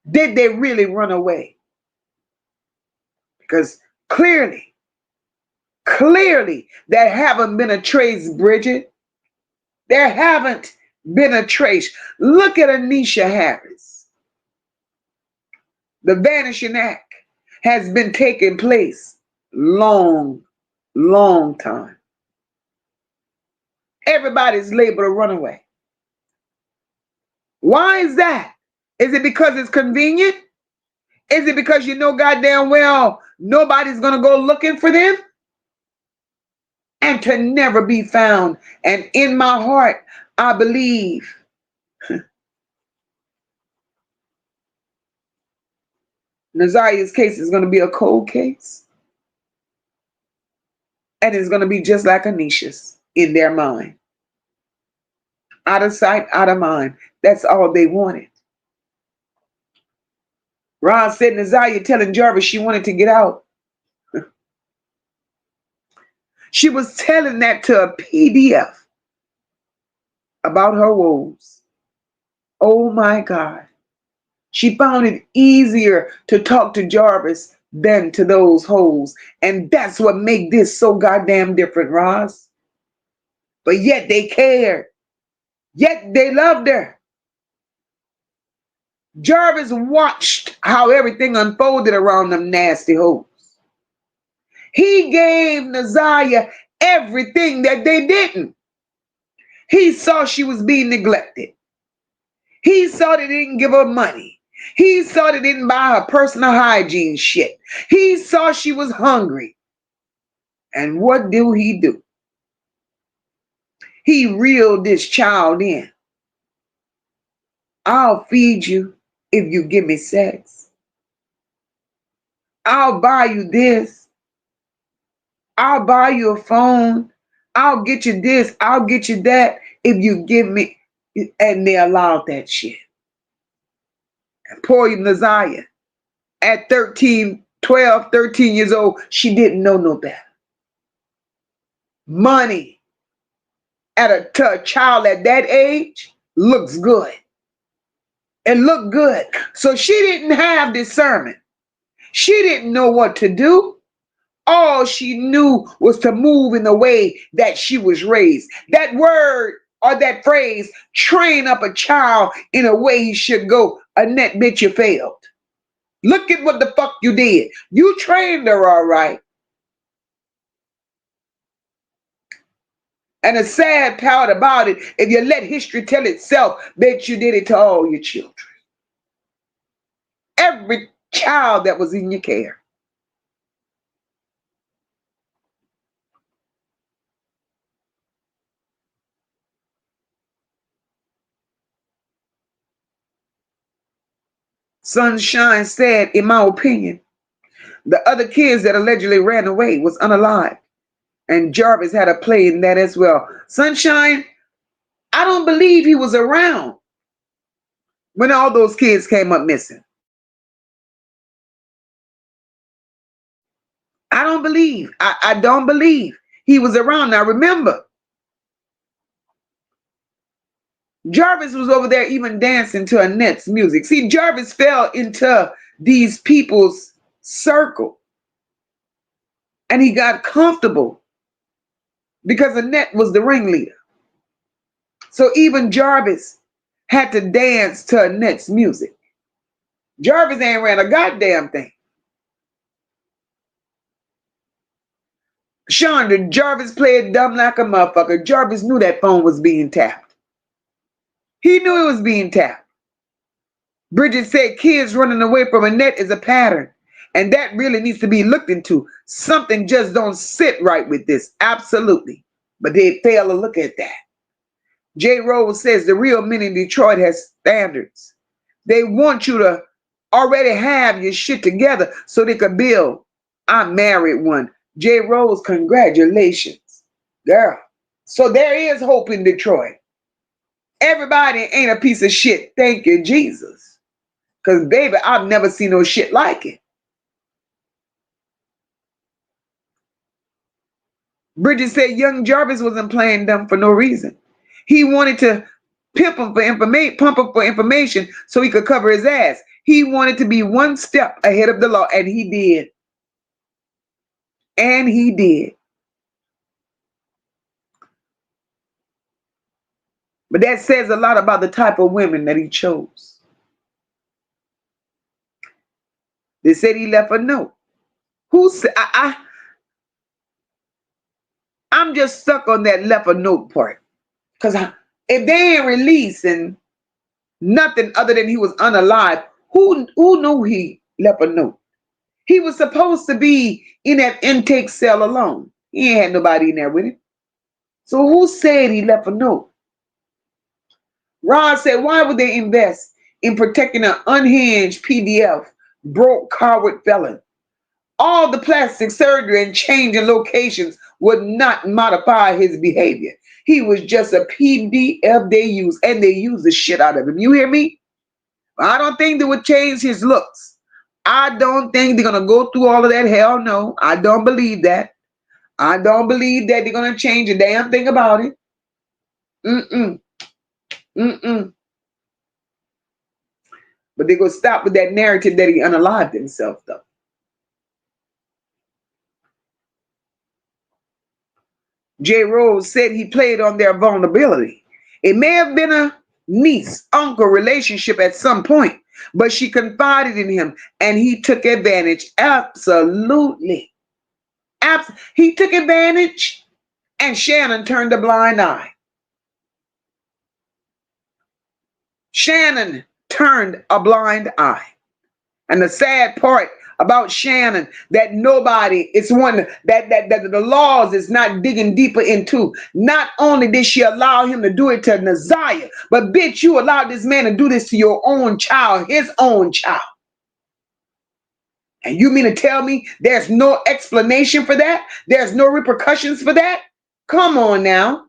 Did they really run away? Because clearly, there haven't been a trace, Bridget. There haven't been a trace. Look at Naziyah Harris. The vanishing act has been taking place long time. Everybody's labeled a runaway. Why is that? Is it because it's convenient? Is it because you know goddamn well nobody's going to go looking for them? And to never be found. And in my heart, I believe Naziyah's case is going to be a cold case. And it's going to be just like Anisha's in their mind. Out of sight, out of mind. That's all they wanted. Ron said Naziyah telling Jarvis she wanted to get out. She was telling that to a PDF about her woes. Oh my God. She found it easier to talk to Jarvis than to those hoes. And that's what made this so goddamn different, Roz. But yet they cared. Yet they loved her. Jarvis watched how everything unfolded around them nasty hoes. He gave Naziyah everything that they didn't. He saw she was being neglected. He saw they didn't give her money. He saw they didn't buy her personal hygiene shit. He saw she was hungry. And what do? He reeled this child in. I'll feed you if you give me sex. I'll buy you this. I'll buy you a phone. I'll get you this. I'll get you that if you give me. And they allowed that shit. And poor Naziyah, at 13, 12, 13 years old, she didn't know no better. Money to a child at that age looks good. It looked good. So she didn't have discernment. She didn't know what to do. All she knew was to move in the way that she was raised. That word or that phrase, train up a child in a way he should go. Annette, bitch, you failed. Look at what the fuck you did. You trained her all right. And the sad part about it, if you let history tell itself, bet you did it to all your children. Every child that was in your care. Sunshine said, in my opinion, the other kids that allegedly ran away was unalive. And Jarvis had a play in that as well. Sunshine, I don't believe he was around when all those kids came up missing. I don't believe. I don't believe he was around. Now remember, Jarvis was over there even dancing to Annette's music. See, Jarvis fell into these people's circle. And he got comfortable because Annette was the ringleader. So even Jarvis had to dance to Annette's music. Jarvis ain't ran a goddamn thing. Sean, did Jarvis play it dumb like a motherfucker? Jarvis knew that phone was being tapped. He knew it was being tapped. Bridget said kids running away from Annette is a pattern. And that really needs to be looked into. Something just don't sit right with this. Absolutely. But they fail to look at that. J. Rose says the real men in Detroit has standards. They want you to already have your shit together so they can build. I married one. J. Rose, congratulations. Girl. So there is hope in Detroit. Everybody ain't a piece of shit. Thank you, Jesus. Because, baby, I've never seen no shit like it. Bridget said young Jarvis wasn't playing dumb for no reason. He wanted to pump him for information so he could cover his ass. He wanted to be one step ahead of the law, and he did. And he did. But that says a lot about the type of women that he chose. They said he left a note. Who said? I'm just stuck on that left a note part. Because if they ain't releasing nothing other than he was unalive, who knew he left a note? He was supposed to be in that intake cell alone. He ain't had nobody in there with him. So who said he left a note? Rod said, why would they invest in protecting an unhinged PDF, broke coward felon? All the plastic surgery and changing locations would not modify his behavior. He was just a PDF they use, and they use the shit out of him. You hear me? I don't think they would change his looks. I don't think they're going to go through all of that. Hell no. I don't believe that. I don't believe that they're going to change a damn thing about it. But they're going to stop with that narrative that he unalived himself, though. J. Rose said he played on their vulnerability. It may have been a niece-uncle relationship at some point, but she confided in him, and he took advantage. Absolutely. He took advantage, and Shannon turned a blind eye. Shannon turned a blind eye. And the sad part about Shannon, that nobody, it's one that the laws is not digging deeper into. Not only did she allow him to do it to Naziyah, but bitch, you allowed this man to do this to your own child, his own child. And you mean to tell me there's no explanation for that? There's no repercussions for that? Come on now.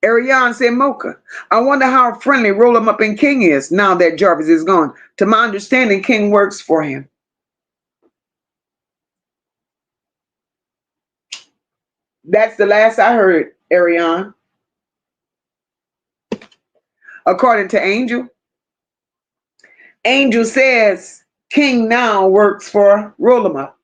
Ariane said, Mocha, I wonder how friendly Roll 'em Up and King is now that Jarvis is gone. To my understanding, King works for him. That's the last I heard, Ariane. According to Angel, Angel says King now works for Roll 'em Up.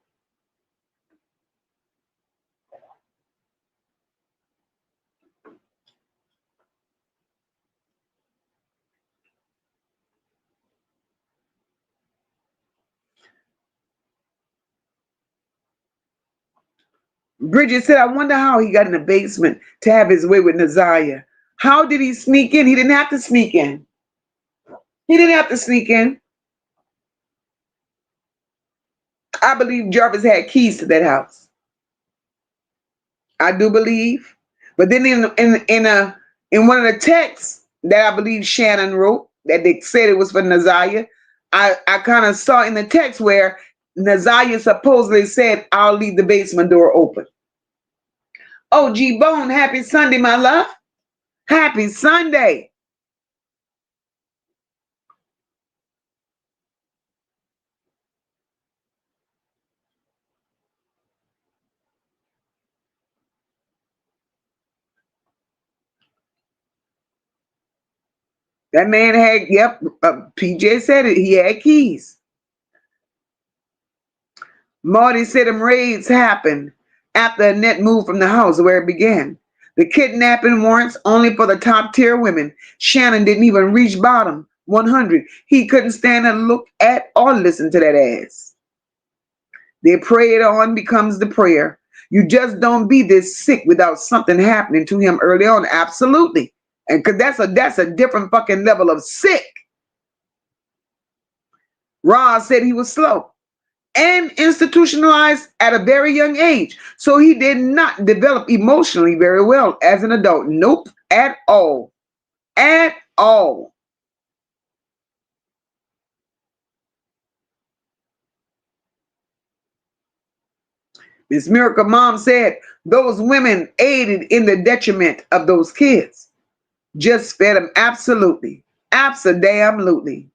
Bridget said, I wonder how he got in the basement to have his way with Naziyah. How did he sneak in? He didn't have to sneak in. He didn't have to sneak in. I believe Jarvis had keys to that house. I do believe. But then in one of the texts that I believe Shannon wrote, that they said it was for Naziyah, I kind of saw in the text where Naziyah supposedly said, I'll leave the basement door open. Oh, G Bone, happy Sunday, my love. Happy Sunday. That man had, PJ said it, he had keys. Marty said them raids happened after Annette moved from the house where it began. The kidnapping warrants only for the top tier women. Shannon didn't even reach bottom 100. He couldn't stand to look at or listen to that ass. They prayed on becomes the prayer. You just don't be this sick without something happening to him early on. Absolutely. And cause that's a different fucking level of sick. Ross said he was slow and institutionalized at a very young age. So he did not develop emotionally very well as an adult. Nope, at all. At all. Miss Miracle Mom said those women aided in the detriment of those kids. Just fed them absolutely. Abso-damn-lutely.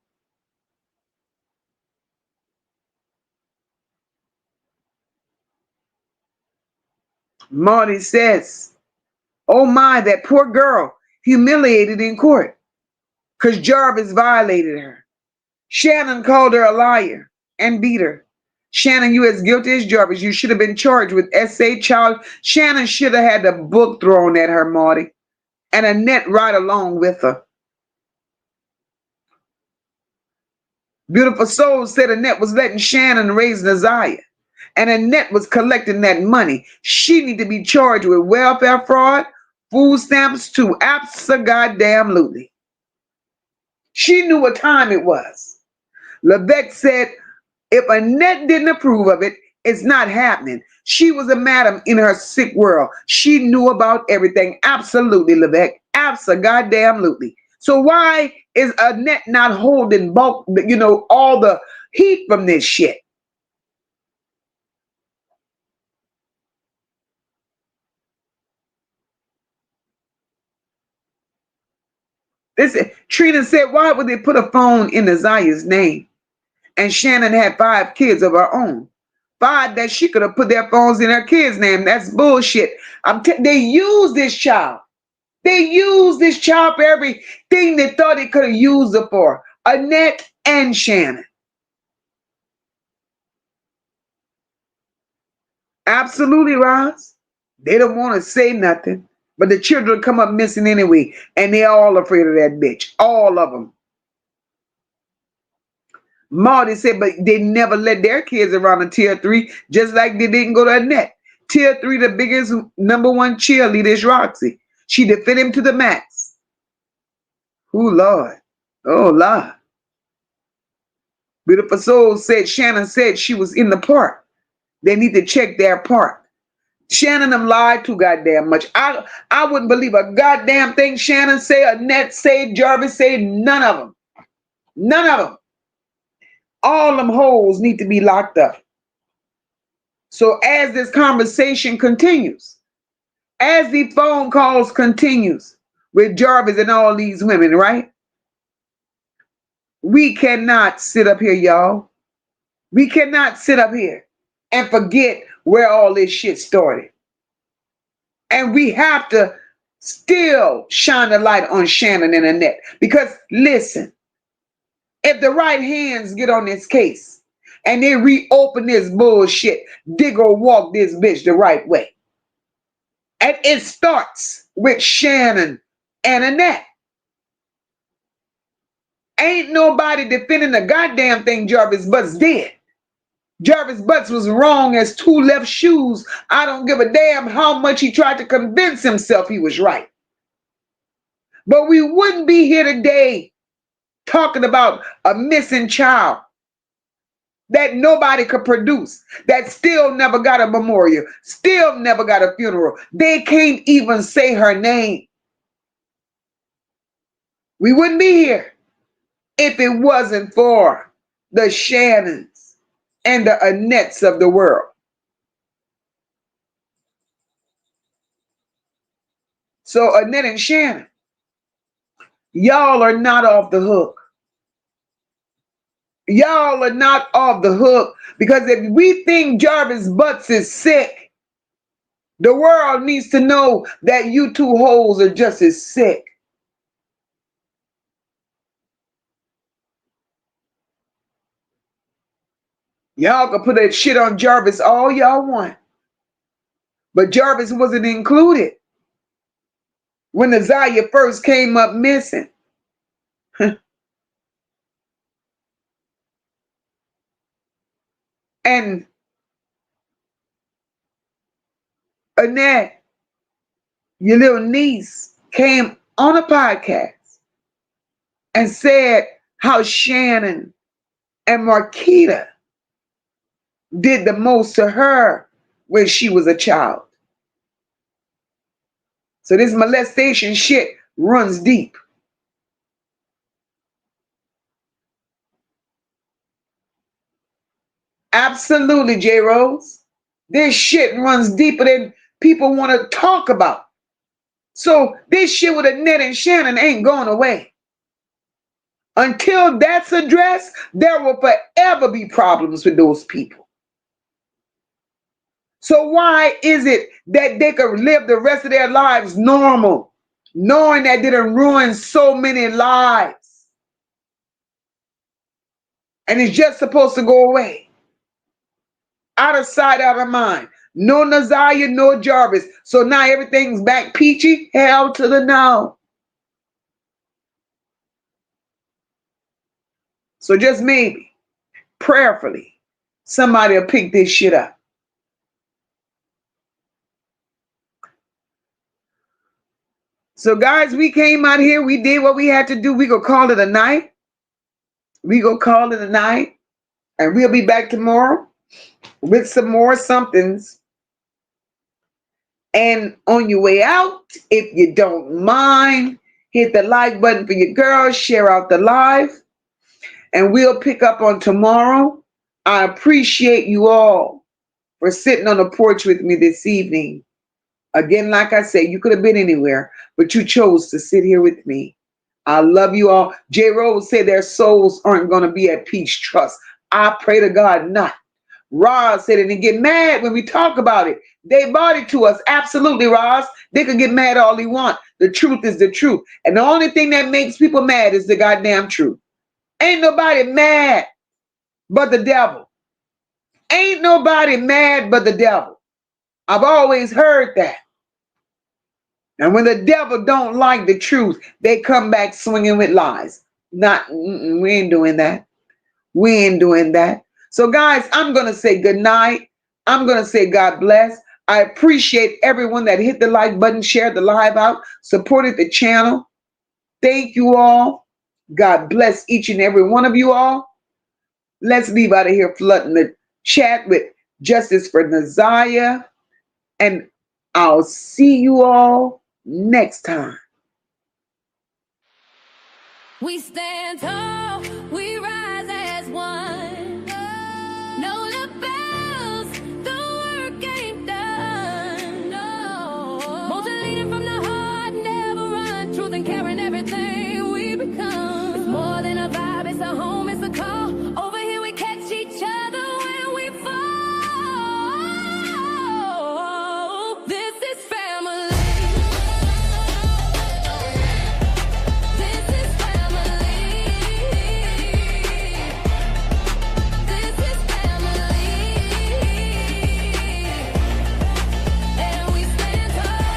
Marty says, oh my, that poor girl humiliated in court because Jarvis violated her. Shannon called her a liar and beat her. Shannon, you as guilty as Jarvis. You should have been charged with SA child. Shannon should have had the book thrown at her, Marty, and Annette right along with her. Beautiful Soul said Annette was letting Shannon raise Naziyah, and Annette was collecting that money. She need to be charged with welfare fraud, food stamps too. Abso-goddamn-lutely. She knew what time it was. Levesque said, if Annette didn't approve of it, it's not happening. She was a madam in her sick world. She knew about everything. Absolutely, Levesque. Abso-goddamn-lutely. So why is Annette not holding bulk, all the heat from this shit? Trina said, why would they put a phone in Naziyah's name? And Shannon had 5 kids of her own. 5 that she could have put their phones in her kids' name. That's bullshit. They used this child. They used this child for everything they thought they could have used her for. Annette and Shannon. Absolutely, Roz. They don't want to say nothing. But the children come up missing anyway. And they all afraid of that bitch. All of them. Marty said, but they never let their kids around in tier 3, just like they didn't go to Annette. Tier 3, the biggest #1 cheerleader is Roxy. She defended him to the max. Oh, Lord. Oh, Lord. Beautiful Soul said Shannon said she was in the park. They need to check their part. Shannon them lied too goddamn much. I wouldn't believe a goddamn thing Shannon say, Annette say, Jarvis say, none of them. None of them. All them hoes need to be locked up. So as this conversation continues, as the phone calls continues with Jarvis and all these women, right? We cannot sit up here, y'all. We cannot sit up here and forget where all this shit started. And we have to still shine the light on Shannon and Annette. Because listen, if the right hands get on this case and they reopen this bullshit, they gonna walk this bitch the right way. And it starts with Shannon and Annette. Ain't nobody defending the goddamn thing Jarvis Butts did. Jarvis Butts was wrong as two left shoes. I don't give a damn how much he tried to convince himself he was right. But we wouldn't be here today talking about a missing child that nobody could produce, that still never got a memorial, still never got a funeral. They can't even say her name. We wouldn't be here if it wasn't for the Shannons and the Annettes of the world. So Annette and Shannon, y'all are not off the hook. Y'all are not off the hook, because if we think Jarvis Butts is sick, the world needs to know that you two hoes are just as sick. Y'all can put that shit on Jarvis all y'all want, but Jarvis wasn't included when Naziyah first came up missing. And Annette, your little niece, came on a podcast and said how Shannon and Marquita did the most to her when she was a child. So this molestation shit runs deep. Absolutely, J. Rose. This shit runs deeper than people want to talk about. So this shit with Annette and Shannon ain't going away. Until that's addressed, there will forever be problems with those people. So why is it that they could live the rest of their lives normal, knowing that they done ruined so many lives? And it's just supposed to go away. Out of sight, out of mind. No Naziyah, no Jarvis. So now everything's back peachy? Hell to the no. So just maybe, prayerfully, somebody will pick this shit up. So guys, we came out here. We did what we had to do. We gonna call it a night. We gonna call it a night. And we'll be back tomorrow with some more somethings. And on your way out, if you don't mind, hit the like button for your girls, share out the live, and we'll pick up on tomorrow. I appreciate you all for sitting on the porch with me this evening. Again, like I said, you could have been anywhere, but you chose to sit here with me. I love you all. J. Rose said their souls aren't going to be at peace. Trust. I pray to God not. Roz said it and get mad when we talk about it. They brought it to us. Absolutely, Roz. They could get mad all they want. The truth is the truth. And the only thing that makes people mad is the goddamn truth. Ain't nobody mad but the devil. Ain't nobody mad but the devil. I've always heard that. And when the devil don't like the truth, they come back swinging with lies. We ain't doing that. We ain't doing that. So guys, I'm going to say good night. I'm going to say God bless. I appreciate everyone that hit the like button, shared the live out, supported the channel. Thank you all. God bless each and every one of you all. Let's leave out of here flooding the chat with justice for Naziyah. And I'll see you all next time. We stand tall, we rise as one. No lapels, the work ain't done. No. Moca leading from the heart, never run. Truth and caring, everything we become. It's more than a vibe, it's a home, it's a call. Over here we catch each other when we fall. This is family. This is family. This is family. And we stand tall.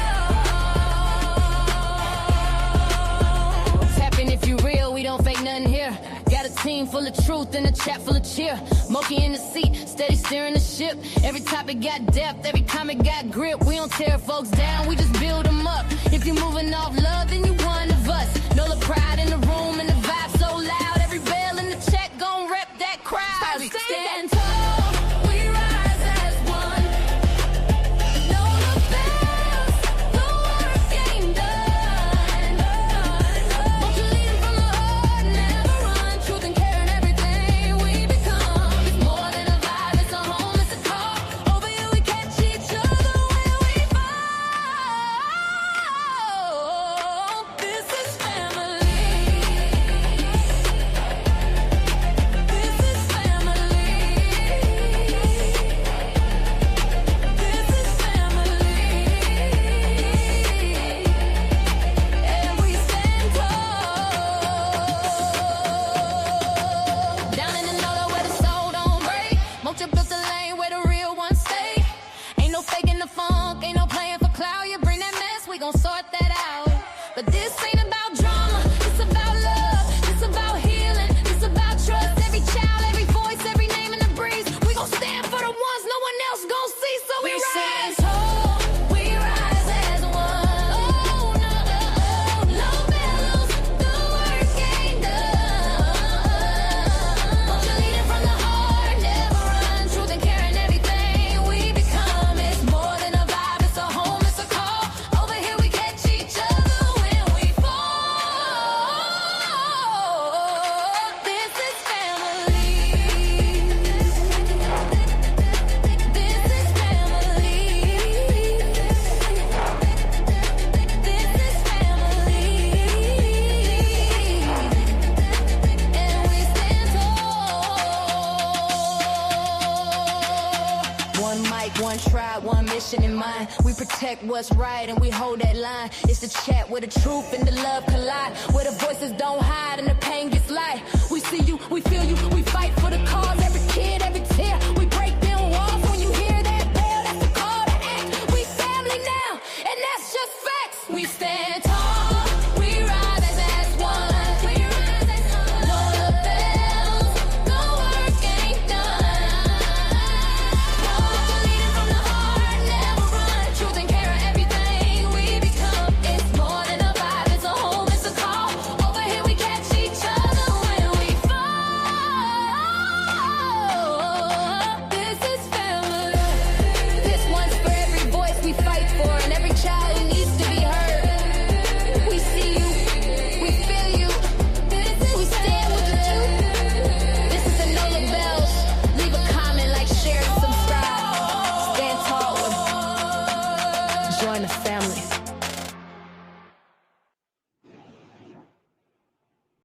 Tapping if you real, we don't fake nothing here. Got a team full of truth and a chat full of cheer. Moca in the seat, steady steering the ship. Every topic got depth, every comment got grip. We don't tear folks down, we just build them up. If you're moving off love, then you one of us. Know the pride in the room and the vibe so loud. Every bell in the check gon' rep that crowd. We stand tall, we rise as one. No lapels, the work ain't done. Moca leading from the heart, never run. Truth and caring, everything we become. It's more than a vibe, it's a home, it's a call. Over here we catch each other when we fall. This is family. This is family. This is family. And we stand tall. Down in the north where the soul don't break. Moca built the lane where the real ones stay. Ain't no faking the funk, ain't no playing for clout. You bring that mess, we gon' sort that out. But this ain't about drama, it's about love. It's about healing, it's about trust. Every child, every voice, every name in the breeze. We gon' stand for the ones no one else gon' see. So we rise tall, we rise as one. Oh no, no bellows, the work ain't done. Moca leading from the heart, never run. Truth and caring, everything we become. It's more than a vibe, it's a home, it's a call. Over here we catch each other when we fall. This is family. This is family. This is family. And we stand tall. One mic, one tribe, one mission in mind. We protect what's right and we hold that line. It's the chat where the truth and the love collide. Where the voices don't hide and the pain gets light. We see you, we feel you, we fight for the cause. Every kid, every tear, we break down walls. When you hear that bell, that's the call to act. We family now, and that's just facts. We stand tall, we rise as one. We rise as one. No lapels, the work ain't done. Moca leading from the heart, never run. Truth and caring, everything we become. It's more than a vibe, it's a home, it's a call. Over here we catch each other when we fall. This is family. This one's for every voice we fight for and every child who needs to be heard. We see you, we feel you. We stand with the truth. This is the Nola Bells. Leave a comment, like, share, and subscribe. Stand tall. Join the family.